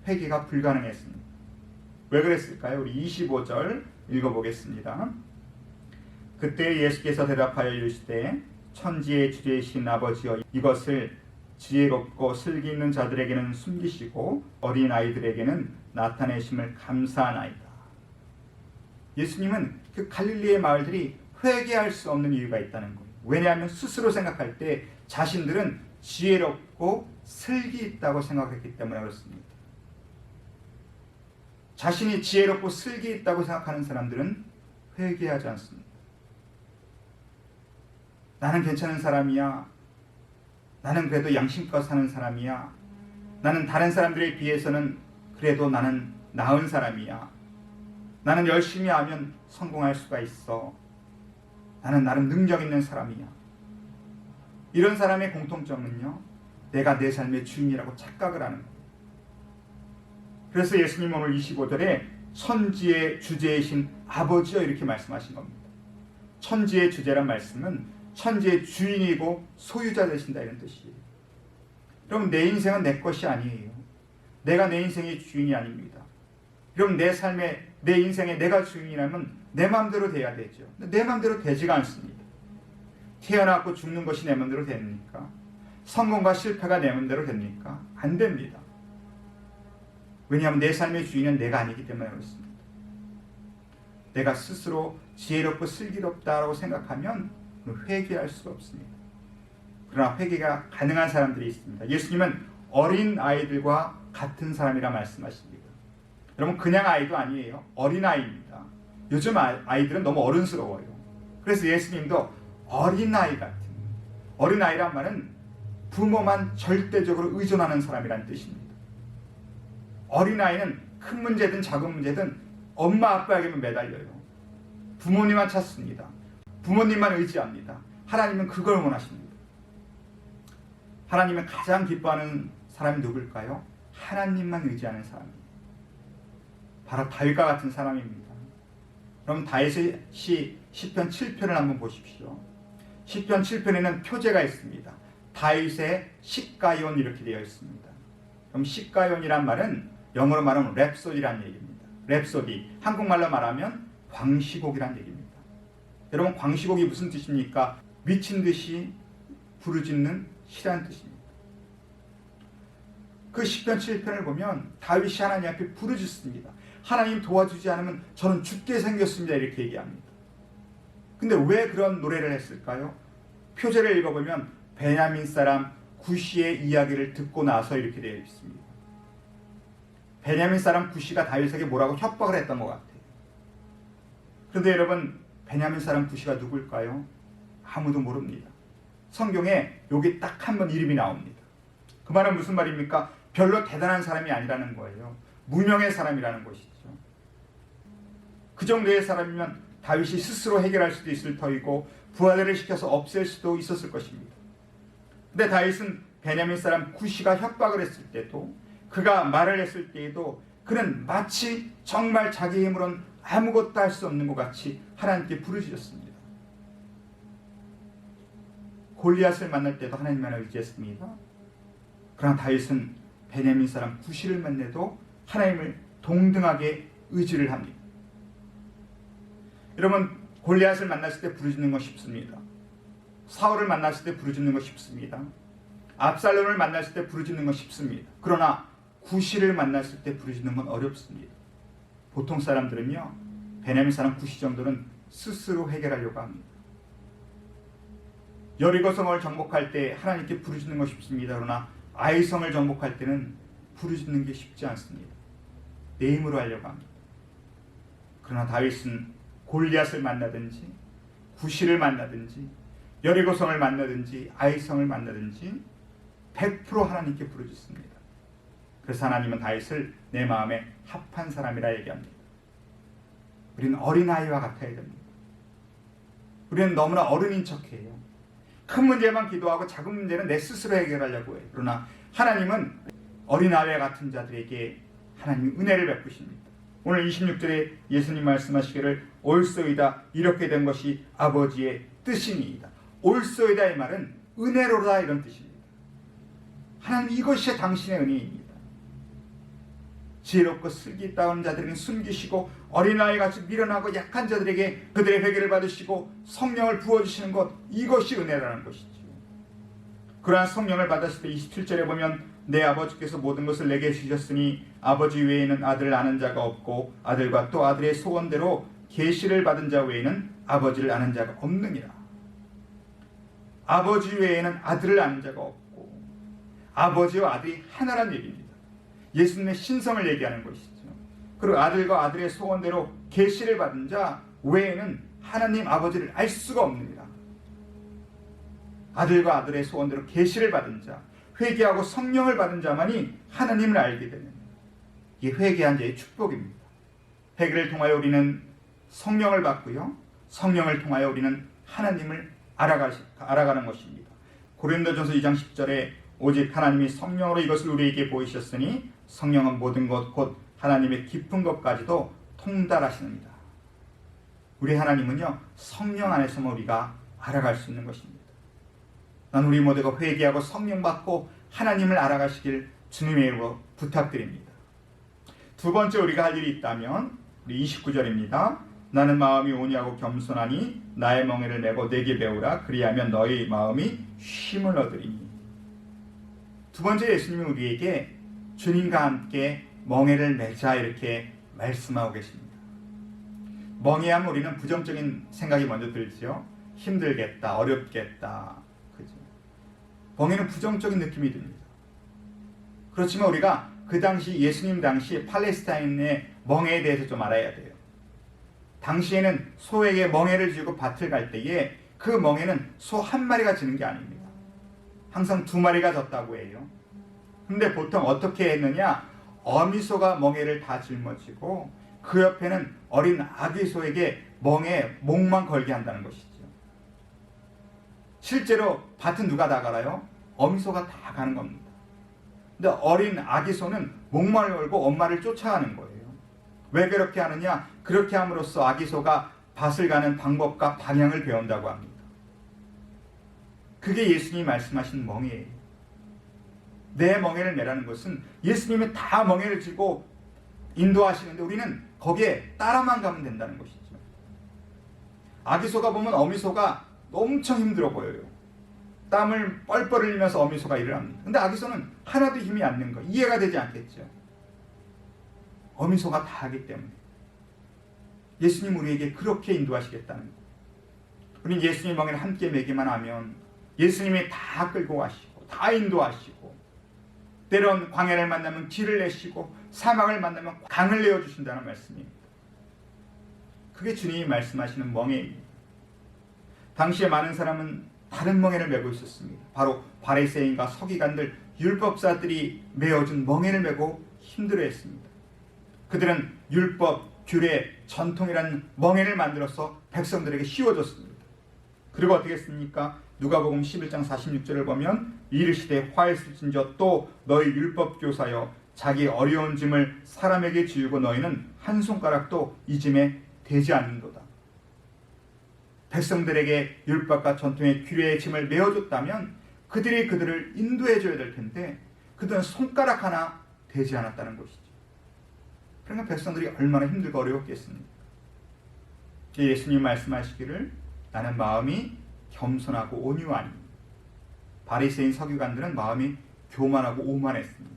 회개가 불가능했습니다. 왜 그랬을까요? 우리 25절 읽어보겠습니다. 그때 예수께서 대답하여 이르시되 천지의 주제이신 아버지여, 이것을 지혜롭고 슬기 있는 자들에게는 숨기시고 어린 아이들에게는 나타내심을 감사하나이다. 예수님은 그 갈릴리의 마을들이 회개할 수 없는 이유가 있다는 거예요. 왜냐하면 스스로 생각할 때 자신들은 지혜롭고 슬기 있다고 생각했기 때문에 그렇습니다. 자신이 지혜롭고 슬기 있다고 생각하는 사람들은 회개하지 않습니다. 나는 괜찮은 사람이야. 나는 그래도 양심껏 사는 사람이야. 나는 다른 사람들에 비해서는 그래도 나는 나은 사람이야. 나는 열심히 하면 성공할 수가 있어. 나는 나름 능력 있는 사람이야. 이런 사람의 공통점은요, 내가 내 삶의 주인이라고 착각을 하는 거예요. 그래서 예수님 오늘 25절에 천지의 주제이신 아버지여 이렇게 말씀하신 겁니다. 천지의 주제란 말씀은 천지의 주인이고 소유자 되신다 이런 뜻이에요. 여러분 내 인생은 내 것이 아니에요. 내가 내 인생의 주인이 아닙니다. 여러분 내 인생에 내가 주인이라면 내 마음대로 돼야 되죠. 내 마음대로 되지가 않습니다. 태어나고 죽는 것이 내 마음대로 됩니까? 성공과 실패가 내 마음대로 됩니까? 안 됩니다. 왜냐하면 내 삶의 주인은 내가 아니기 때문에 그렇습니다. 내가 스스로 지혜롭고 슬기롭다라고 생각하면 회개할 수가 없습니다. 그러나 회개가 가능한 사람들이 있습니다. 예수님은 어린 아이들과 같은 사람이라 말씀하십니다. 여러분 그냥 아이도 아니에요. 어린 아이입니다. 요즘 아이들은 너무 어른스러워요. 그래서 예수님도 어린 아이 같은, 어린 아이란 말은 부모만 절대적으로 의존하는 사람이라는 뜻입니다. 어린 아이는 큰 문제든 작은 문제든 엄마 아빠에게만 매달려요. 부모님만 찾습니다. 부모님만 의지합니다. 하나님은 그걸 원하십니다. 하나님은 가장 기뻐하는 사람이 누굴까요? 하나님만 의지하는 사람입니다. 바로 다윗과 같은 사람입니다. 그럼 다윗의 시편 7편을 한번 보십시오. 시편 7편에는 표제가 있습니다. 다윗의 시가yon 이렇게 되어 있습니다. 그럼 시가연이란 말은 영어로 말하면 랩소디라는 얘기입니다. 랩소디, 한국말로 말하면 광시곡이라는 얘기입니다. 여러분 광시곡이 무슨 뜻입니까? 미친 듯이 부르짖는 시라는 뜻입니다. 그 시편 7편을 보면 다윗이 하나님 앞에 부르짖습니다. 하나님 도와주지 않으면 저는 죽게 생겼습니다. 이렇게 얘기합니다. 근데 왜 그런 노래를 했을까요? 표제를 읽어보면 베냐민 사람 구시의 이야기를 듣고 나서 이렇게 되어 있습니다. 베냐민 사람 구시가 다윗에게 뭐라고 협박을 했던 것 같아요. 그런데 여러분 베냐민 사람 구시가 누굴까요? 아무도 모릅니다. 성경에 여기 딱 한 번 이름이 나옵니다. 그 말은 무슨 말입니까? 별로 대단한 사람이 아니라는 거예요. 무명의 사람이라는 것이죠. 그 정도의 사람이면 다윗이 스스로 해결할 수도 있을 터이고 부하들을 시켜서 없앨 수도 있었을 것입니다. 근데 다윗은 베냐민 사람 구시가 협박을 했을 때도, 그가 말을 했을 때에도 그는 마치 정말 자기 힘으로는 아무것도 할 수 없는 것 같이 하나님께 부르짖었습니다. 골리앗을 만날 때도 하나님만 의지했습니다. 그러나 다윗은 베냐민 사람 구시를 만나도 하나님을 동등하게 의지를 합니다. 여러분, 골리앗을 만났을 때 부르짖는 건 쉽습니다. 사울을 만났을 때 부르짖는 건 쉽습니다. 압살롬을 만났을 때 부르짖는 건 쉽습니다. 그러나 구시를 만났을 때 부르짖는 건 어렵습니다. 보통 사람들은요, 베냐민 사람 구시 정도는 스스로 해결하려고 합니다. 여리고성을 정복할 때 하나님께 부르짖는 건 쉽습니다. 그러나 아이성을 정복할 때는 부르짖는 게 쉽지 않습니다. 내 힘으로 하려고 합니다. 그러나 다윗은 골리앗을 만나든지 구시를 만나든지 여리고성을 만나든지 아이성을 만나든지 100% 하나님께 부르짖습니다. 그래서 하나님은 다윗을 내 마음에 합한 사람이라 얘기합니다. 우리는 어린아이와 같아야 됩니다. 우리는 너무나 어른인 척해요. 큰 문제만 기도하고 작은 문제는 내 스스로 해결하려고 해요. 그러나 하나님은 어린아이와 같은 자들에게 하나님이 은혜를 베푸십니다. 오늘 26절에 예수님 말씀하시기를 옳소이다 이렇게 된 것이 아버지의 뜻이니이다. 옳소이다 이 말은 은혜로다 이런 뜻입니다. 하나님 이것이 당신의 은혜입니다. 지혜롭고 슬기다운 자들에게 숨기시고 어린아이같이 미련하고 약한 자들에게 그들의 회개를 받으시고 성령을 부어주시는 것, 이것이 은혜라는 것이죠. 그러한 성령을 받았을 때 27절에 보면 내 아버지께서 모든 것을 내게 주셨으니 아버지 외에는 아들을 아는 자가 없고 아들과 또 아들의 소원대로 계시를 받은 자 외에는 아버지를 아는 자가 없느니라. 아버지 외에는 아들을 아는 자가 없고 아버지와 아들이 하나란 얘기입니다. 예수님의 신성을 얘기하는 것이죠. 그리고 아들과 아들의 소원대로 계시를 받은 자 외에는 하나님 아버지를 알 수가 없느니라. 아들과 아들의 소원대로 계시를 받은 자, 회개하고 성령을 받은 자만이 하나님을 알게 되는 이 회개한 자의 축복입니다. 회개를 통하여 우리는 성령을 받고요, 성령을 통하여 우리는 하나님을 알아가는 것입니다. 고린도전서 2장 10절에 오직 하나님이 성령으로 이것을 우리에게 보이셨으니 성령은 모든 것 곧 하나님의 깊은 것까지도 통달하시느니라. 우리 하나님은요, 성령 안에서만 우리가 알아갈 수 있는 것입니다. 난 우리 모두가 회개하고 성령 받고 하나님을 알아가시길 주님의 이름으로 부탁드립니다. 두 번째 우리가 할 일이 있다면 우리 29절입니다. 나는 마음이 온유하고 겸손하니 나의 멍에를 메고 내게 배우라. 그리하면 너희 마음이 쉼을 얻으리니. 두 번째 예수님이 우리에게 주님과 함께 멍에를 매자 이렇게 말씀하고 계십니다. 멍에하면 우리는 부정적인 생각이 먼저 들죠. 힘들겠다, 어렵겠다. 그죠? 멍에는 부정적인 느낌이 듭니다. 그렇지만 우리가 그 당시 예수님 당시 팔레스타인의 멍에에 대해서 좀 알아야 돼요. 당시에는 소에게 멍에를 쥐고 밭을 갈 때에 그 멍에는 소 한 마리가 지는 게 아닙니다. 항상 두 마리가 졌다고 해요. 근데 보통 어떻게 했느냐? 어미소가 멍에를 다 짊어지고 그 옆에는 어린 아기 소에게 멍에 목만 걸게 한다는 것이죠. 실제로 밭은 누가 다 갈아요? 어미소가 다 가는 겁니다. 근데 어린 아기 소는 목만 걸고 엄마를 쫓아가는 거예요. 왜 그렇게 하느냐? 그렇게 함으로써 아기 소가 밭을 가는 방법과 방향을 배운다고 합니다. 그게 예수님이 말씀하신 멍에예요. 내 멍에를 매라는 것은 예수님이 다 멍에를 쥐고 인도하시는데 우리는 거기에 따라만 가면 된다는 것이죠. 아기소가 보면 어미소가 엄청 힘들어 보여요. 땀을 뻘뻘 흘리면서 어미소가 일을 합니다. 근데 아기소는 하나도 힘이 안 는 거예요. 이해가 되지 않겠죠. 어미소가 다 하기 때문에 예수님 우리에게 그렇게 인도하시겠다는 거예요. 우리는 예수님 멍에를 함께 매기만 하면 예수님이 다 끌고 가시고 다 인도하시고 때론 광야를 만나면 길을 내시고 사막을 만나면 강을 내어주신다는 말씀입니다. 그게 주님이 말씀하시는 멍에입니다. 당시에 많은 사람은 다른 멍에를 메고 있었습니다. 바로 바리새인과 서기관들, 율법사들이 메어준 멍에를 메고 힘들어했습니다. 그들은 율법, 규례, 전통이라는 멍에를 만들어서 백성들에게 씌워줬습니다. 그리고 어떻게 했습니까? 누가복음 11장 46절을 보면 이르시되 화했을진저 또 너희 율법 교사여 자기 어려운 짐을 사람에게 지우고 너희는 한 손가락도 이 짐에 대지 않는도다. 백성들에게 율법과 전통의 규례의 짐을 메어줬다면 그들이 그들을 인도해줘야 될 텐데 그들은 손가락 하나 대지 않았다는 것이죠. 그러니까 백성들이 얼마나 힘들고 어려웠겠습니까? 예수님 말씀하시기를 나는 마음이 겸손하고 온유하니. 바리새인 서기관들은 마음이 교만하고 오만했습니다.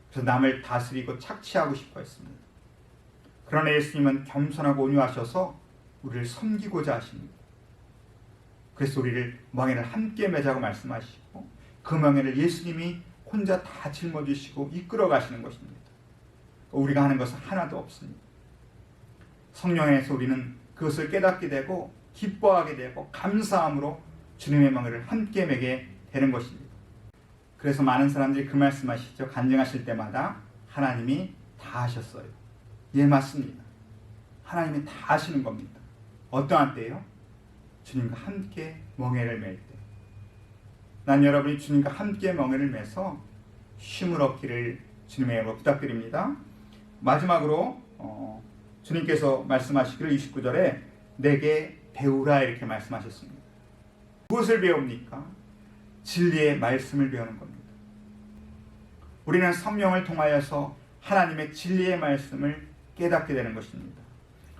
그래서 남을 다스리고 착취하고 싶어 했습니다. 그러나 예수님은 겸손하고 온유하셔서 우리를 섬기고자 하십니다. 그래서 우리를 멍에를 함께 매자고 말씀하시고 그 멍에를 예수님이 혼자 다 짊어지시고 이끌어 가시는 것입니다. 우리가 하는 것은 하나도 없습니다. 성령 안에서 우리는 그것을 깨닫게 되고 기뻐하게 되고 감사함으로 주님의 멍에를 함께 매게 되는 것입니다. 그래서 많은 사람들이 그 말씀하시죠. 간증하실 때마다 하나님이 다 하셨어요. 예, 맞습니다. 하나님이 다 하시는 겁니다. 어떠한 때요? 주님과 함께 멍에를 맬 때. 난 여러분이 주님과 함께 멍에를 매서 쉼을 얻기를 주님의 이름으로 부탁드립니다. 마지막으로 주님께서 말씀하시기를 29절에 내게 배우라 이렇게 말씀하셨습니다. 무엇을 배웁니까? 진리의 말씀을 배우는 겁니다. 우리는 성령을 통하여서 하나님의 진리의 말씀을 깨닫게 되는 것입니다.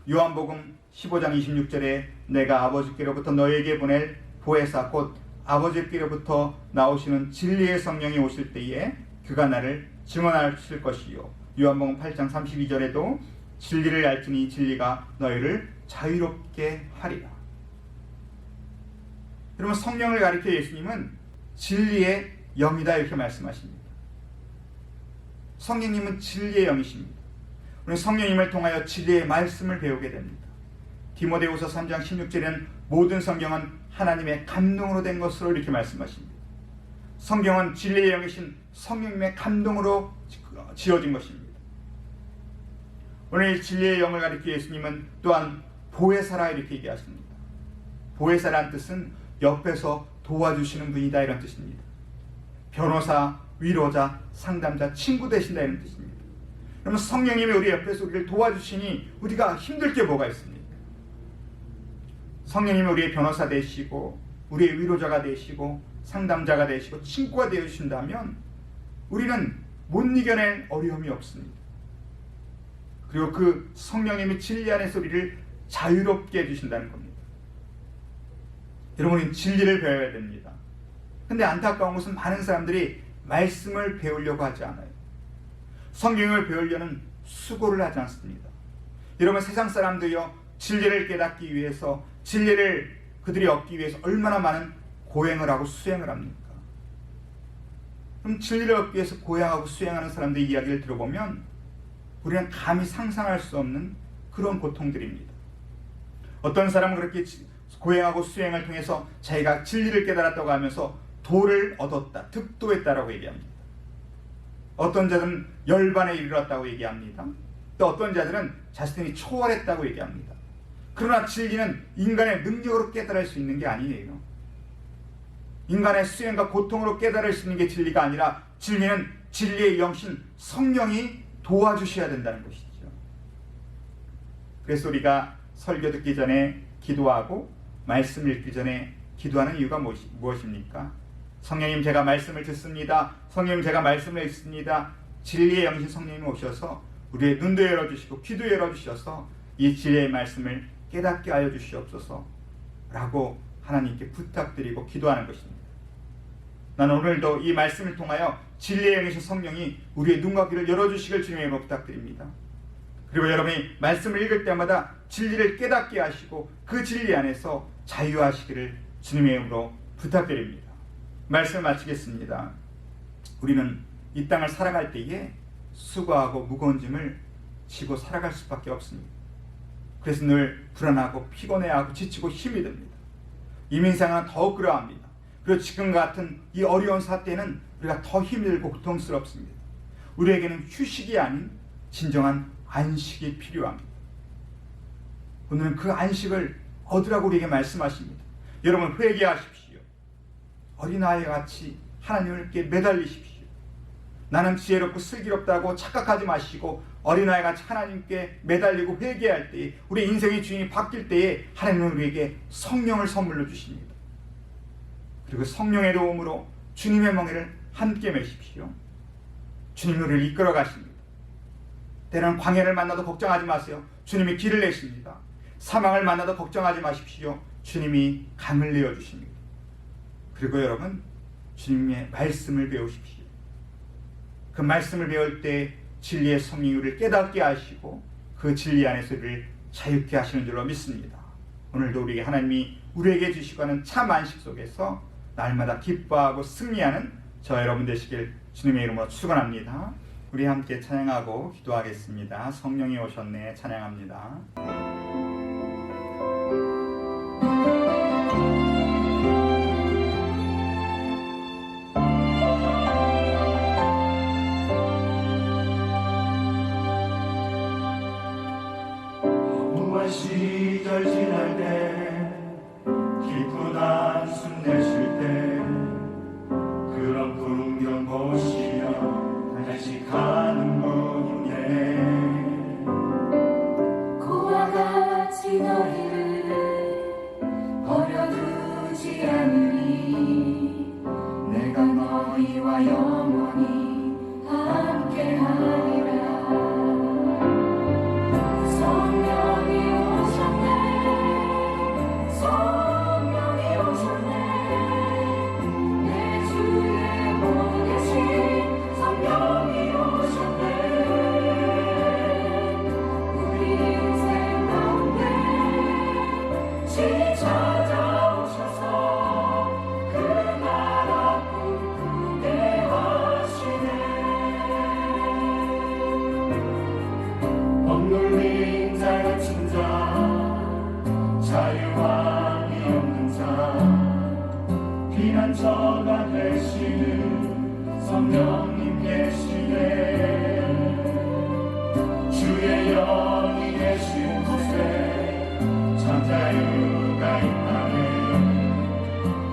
요한복음 15장 26절에 내가 아버지께로부터 너에게 보낼 보혜사 곧 아버지께로부터 나오시는 진리의 성령이 오실 때에 그가 나를 증언하실 것이요. 요한복음 8장 32절에도 진리를 알지니 진리가 너희를 자유롭게 하리라. 여러분, 성령을 가리켜 예수님은 진리의 영이다 이렇게 말씀하십니다. 성령님은 진리의 영이십니다. 우리는 성령님을 통하여 진리의 말씀을 배우게 됩니다. 디모데후서 3장 16절에는 모든 성경은 하나님의 감동으로 된 것으로 이렇게 말씀하십니다. 성경은 진리의 영이신 성령님의 감동으로 지어진 것입니다. 오늘 진리의 영을 가리켜 예수님은 또한 보혜사라 이렇게 얘기하십니다. 보혜사란 뜻은 옆에서 도와주시는 분이다 이런 뜻입니다. 변호사, 위로자, 상담자, 친구 되신다 이런 뜻입니다. 그러면 성령님이 우리 옆에서 우리를 도와주시니 우리가 힘들 게 뭐가 있습니까? 성령님이 우리의 변호사 되시고 우리의 위로자가 되시고 상담자가 되시고 친구가 되어주신다면 우리는 못 이겨낼 어려움이 없습니다. 그리고 그 성령님이 진리 안에서 우리를 자유롭게 해주신다는 겁니다. 여러분은 진리를 배워야 됩니다. 근데 안타까운 것은 많은 사람들이 말씀을 배우려고 하지 않아요. 성경을 배우려는 수고를 하지 않습니다. 여러분, 세상 사람들이요 진리를 깨닫기 위해서 진리를 그들이 얻기 위해서 얼마나 많은 고행을 하고 수행을 합니까? 그럼 진리를 얻기 위해서 고행하고 수행하는 사람들의 이야기를 들어보면 우리는 감히 상상할 수 없는 그런 고통들입니다. 어떤 사람은 그렇게 고행하고 수행을 통해서 자기가 진리를 깨달았다고 하면서 도를 얻었다, 득도했다라고 얘기합니다. 어떤 자들은 열반에 이르렀다고 얘기합니다. 또 어떤 자들은 자신이 초월했다고 얘기합니다. 그러나 진리는 인간의 능력으로 깨달을 수 있는 게 아니에요. 인간의 수행과 고통으로 깨달을 수 있는 게 진리가 아니라 진리는 진리의 영신 성령이 도와주셔야 된다는 것이죠. 그래서 우리가 설교 듣기 전에 기도하고 말씀 읽기 전에 기도하는 이유가 무엇입니까? 성령님, 제가 말씀을 듣습니다. 성령님, 제가 말씀을 읽습니다. 진리의 영신 성령님이 오셔서 우리의 눈도 열어주시고 귀도 열어주셔서 이 진리의 말씀을 깨닫게 하여 주시옵소서 라고 하나님께 부탁드리고 기도하는 것입니다. 나는 오늘도 이 말씀을 통하여 진리의 영이신 성령이 우리의 눈과 귀를 열어주시길 주님의 이름으로 부탁드립니다. 그리고 여러분이 말씀을 읽을 때마다 진리를 깨닫게 하시고 그 진리 안에서 자유하시기를 주님의 이름으로 부탁드립니다. 말씀 마치겠습니다. 우리는 이 땅을 살아갈 때에 수고하고 무거운 짐을 지고 살아갈 수밖에 없습니다. 그래서 늘 불안하고 피곤해하고 지치고 힘이 듭니다. 이민생활은 더욱 그러합니다. 그리고 지금 같은 이 어려운 사태는 우리가 더 힘들고 고통스럽습니다. 우리에게는 휴식이 아닌 진정한 안식이 필요합니다. 오늘은 그 안식을 얻으라고 우리에게 말씀하십니다. 여러분, 회개하십시오. 어린아이와 같이 하나님께 매달리십시오. 나는 지혜롭고 슬기롭다고 착각하지 마시고 어린아이같이 하나님께 매달리고 회개할 때에, 우리 인생의 주인이 바뀔 때에 하나님은 우리에게 성령을 선물로 주십니다. 그리고 성령의 도움으로 주님의 멍에를 함께 메십시오. 주님이 우리를 이끌어 가십니다. 때로는 광야를 만나도 걱정하지 마세요. 주님이 길을 내십니다. 사망을 만나도 걱정하지 마십시오. 주님이 강을 내어주십니다. 그리고 여러분, 주님의 말씀을 배우십시오. 그 말씀을 배울 때 진리의 성령이 우리를 깨닫게 하시고 그 진리 안에서 우리를 자유케 하시는 줄로 믿습니다. 오늘도 우리에게 하나님이 우리에게 주시고 하는 참 안식 속에서 날마다 기뻐하고 승리하는 저 여러분 되시길 주님의 이름으로 축원합니다. 우리 함께 찬양하고 기도하겠습니다. 성령이 오셨네 찬양합니다. 무한 시절 지날 때 기쁜 한숨 내쉴 때 그런 풍경 보시며 간직하는 분이네. 고와 같이 너희를 버려두지 않으리. 내가 너희와 영원히 함께하리라. 성령이 오셨네. 성령이 오셨네. 내 주에 보내신 성령이 오셨네. 우리 인생 가운데 친히 찾아오셔서 그 나라 꿈꾸게 하시네. 억눌린 자가 친자, 자유함이 없는 자, 피난처가 되시는 성령님 계시네. 주의 영이 계신 곳에 참 자유가 있다네.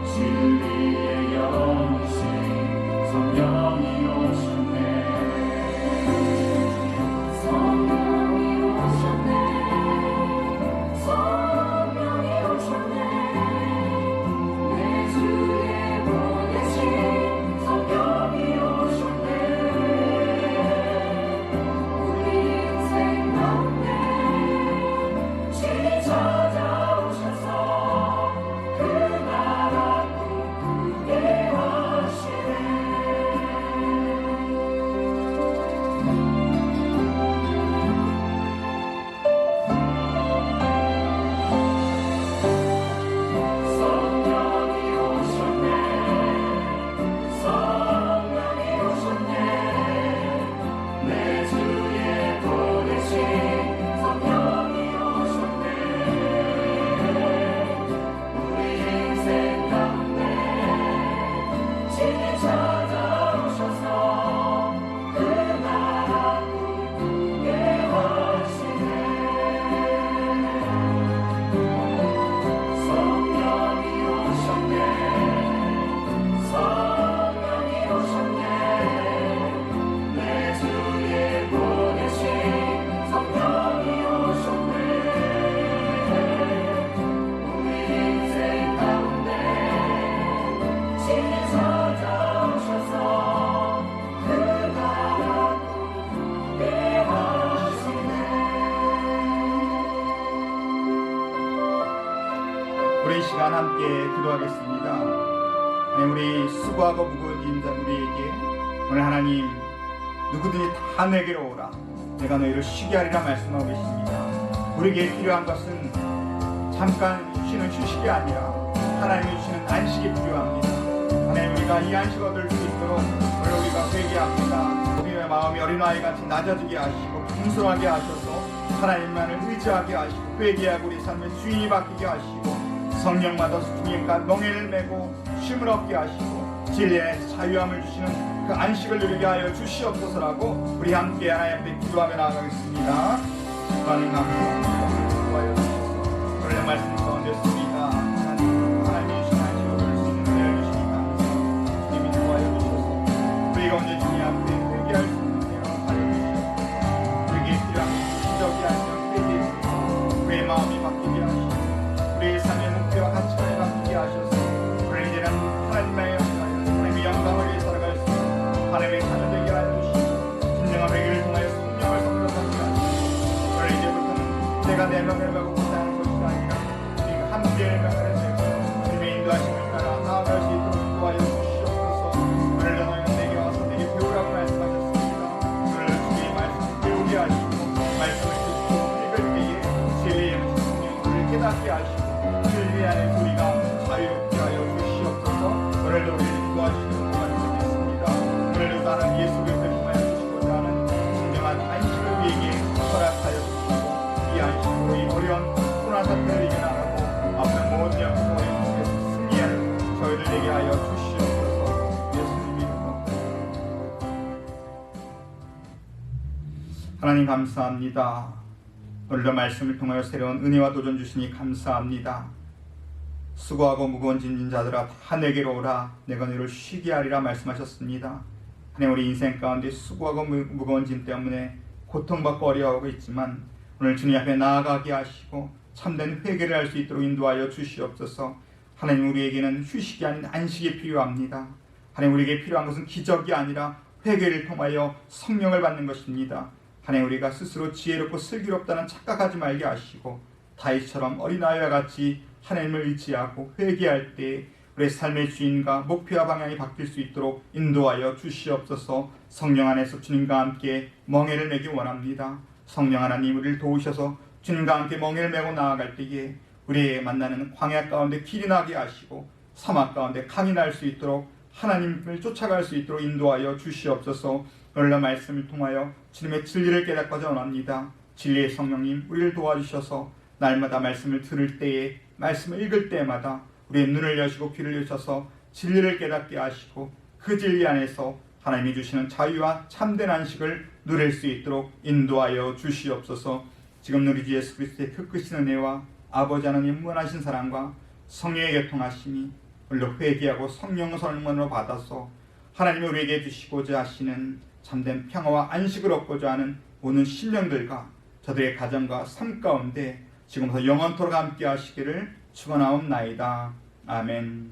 진리의 영이신 성령이 오셨네. 성령이 오셨네. 성령이 오셨네. 내 주에 보내신 성령이 오셨네. 우리 인생 가운데 친히 찾아오셔서 그 나라 꿈꾸게 하시네. 성령이 오셨네. 성령이 오셨네. 내 주에 보내신 성령이 오셨네. 우리 인생 가운데 친히 찾아오셔서 그 나라 꿈꾸게 하시네. 성령이 오셨네. 성령이 오셨네. 내 주에 보내신 성령이 오셨네. 우리 인생 가운데 친히 찾아오셔서 그 나라 꿈꾸게 하시네. 우리 이 시간 함께 기도하겠습니다. 우리 수고하고 무거워진 자 우리에게 오늘 하나님 누구든지 다 내게로 오라 내가 너희를 쉬게 하리라 말씀하고 계십니다. 우리에게 필요한 것은 잠깐 쉬는 휴식이 아니라 하나님이 주시는 안식이 필요합니다. 하나님, 우리가 이 안식을 얻을 수 있도록 오늘 우리가 회개합니다. 우리의 마음이 어린아이같이 낮아지게 하시고 겸손하게 하셔서 하나님만을 의지하게 하시고 회개하고 우리 삶의 주인이 바뀌게 하시고 성령마다 주님과 멍에를 메고 쉼을 얻게 하시고 진리의 자유함을 주시는 그 안식을 누리게 하여 주시옵소서라고 우리 함께 하나님 앞에 기도하며 나아가겠습니다. 하나님 감사합니다. 도와여 주셔서 오늘 말씀 가운데 있습니다. 하나님이 주신 안식을 얻을 수 있는 은혜를 주시니 감사합니다. 주님이 도와여 주셔서 우리 가운데 주님 앞에 너희를 내게 하여 주시옵소서. 예수님 이름으로. 하나님 감사합니다. 오늘도 말씀을 통하여 새로운 은혜와 도전 주시니 감사합니다. 수고하고 무거운 짐진 자들아 다 내게로 오라 내가 너희를 쉬게 하리라 말씀하셨습니다. 하나님 우리 인생 가운데 수고하고 무거운 짐 때문에 고통받고 어려워하고 있지만 오늘 주님 앞에 나아가게 하시고 참된 회개를 할 수 있도록 인도하여 주시옵소서. 하나님 우리에게는 휴식이 아닌 안식이 필요합니다. 하나님 우리에게 필요한 것은 기적이 아니라 회개를 통하여 성령을 받는 것입니다. 하나님 우리가 스스로 지혜롭고 슬기롭다는 착각하지 말게 하시고 다윗처럼 어린아이와 같이 하나님을 의지하고 회개할 때 우리의 삶의 주인과 목표와 방향이 바뀔 수 있도록 인도하여 주시옵소서. 성령 안에서 주님과 함께 멍에를 매기 원합니다. 성령 하나님 우리를 도우셔서 주님과 함께 멍에를 메고 나아갈 때에 우리의 만나는 광야 가운데 길이 나게 하시고 사막 가운데 강이 날 수 있도록 하나님을 쫓아갈 수 있도록 인도하여 주시옵소서. 오늘 말씀을 통하여 주님의 진리를 깨닫고자 원합니다. 진리의 성령님 우리를 도와주셔서 날마다 말씀을 들을 때에 말씀을 읽을 때마다 우리의 눈을 여시고 귀를 여셔서 진리를 깨닫게 하시고 그 진리 안에서 하나님이 주시는 자유와 참된 안식을 누릴 수 있도록 인도하여 주시옵소서. 지금 우리 주 예수 그리스도의 그 크신 은혜와 아버지 하나님 무한하신 사랑과 성령의 교통하심이 오늘도 회개하고 성령 선물로 받아서 하나님이 우리에게 주시고자 하시는 참된 평화와 안식을 얻고자 하는 모든 심령들과 저들의 가정과 삶 가운데 지금부터 영원토록 함께 하시기를 축원하옵나이다. 아멘.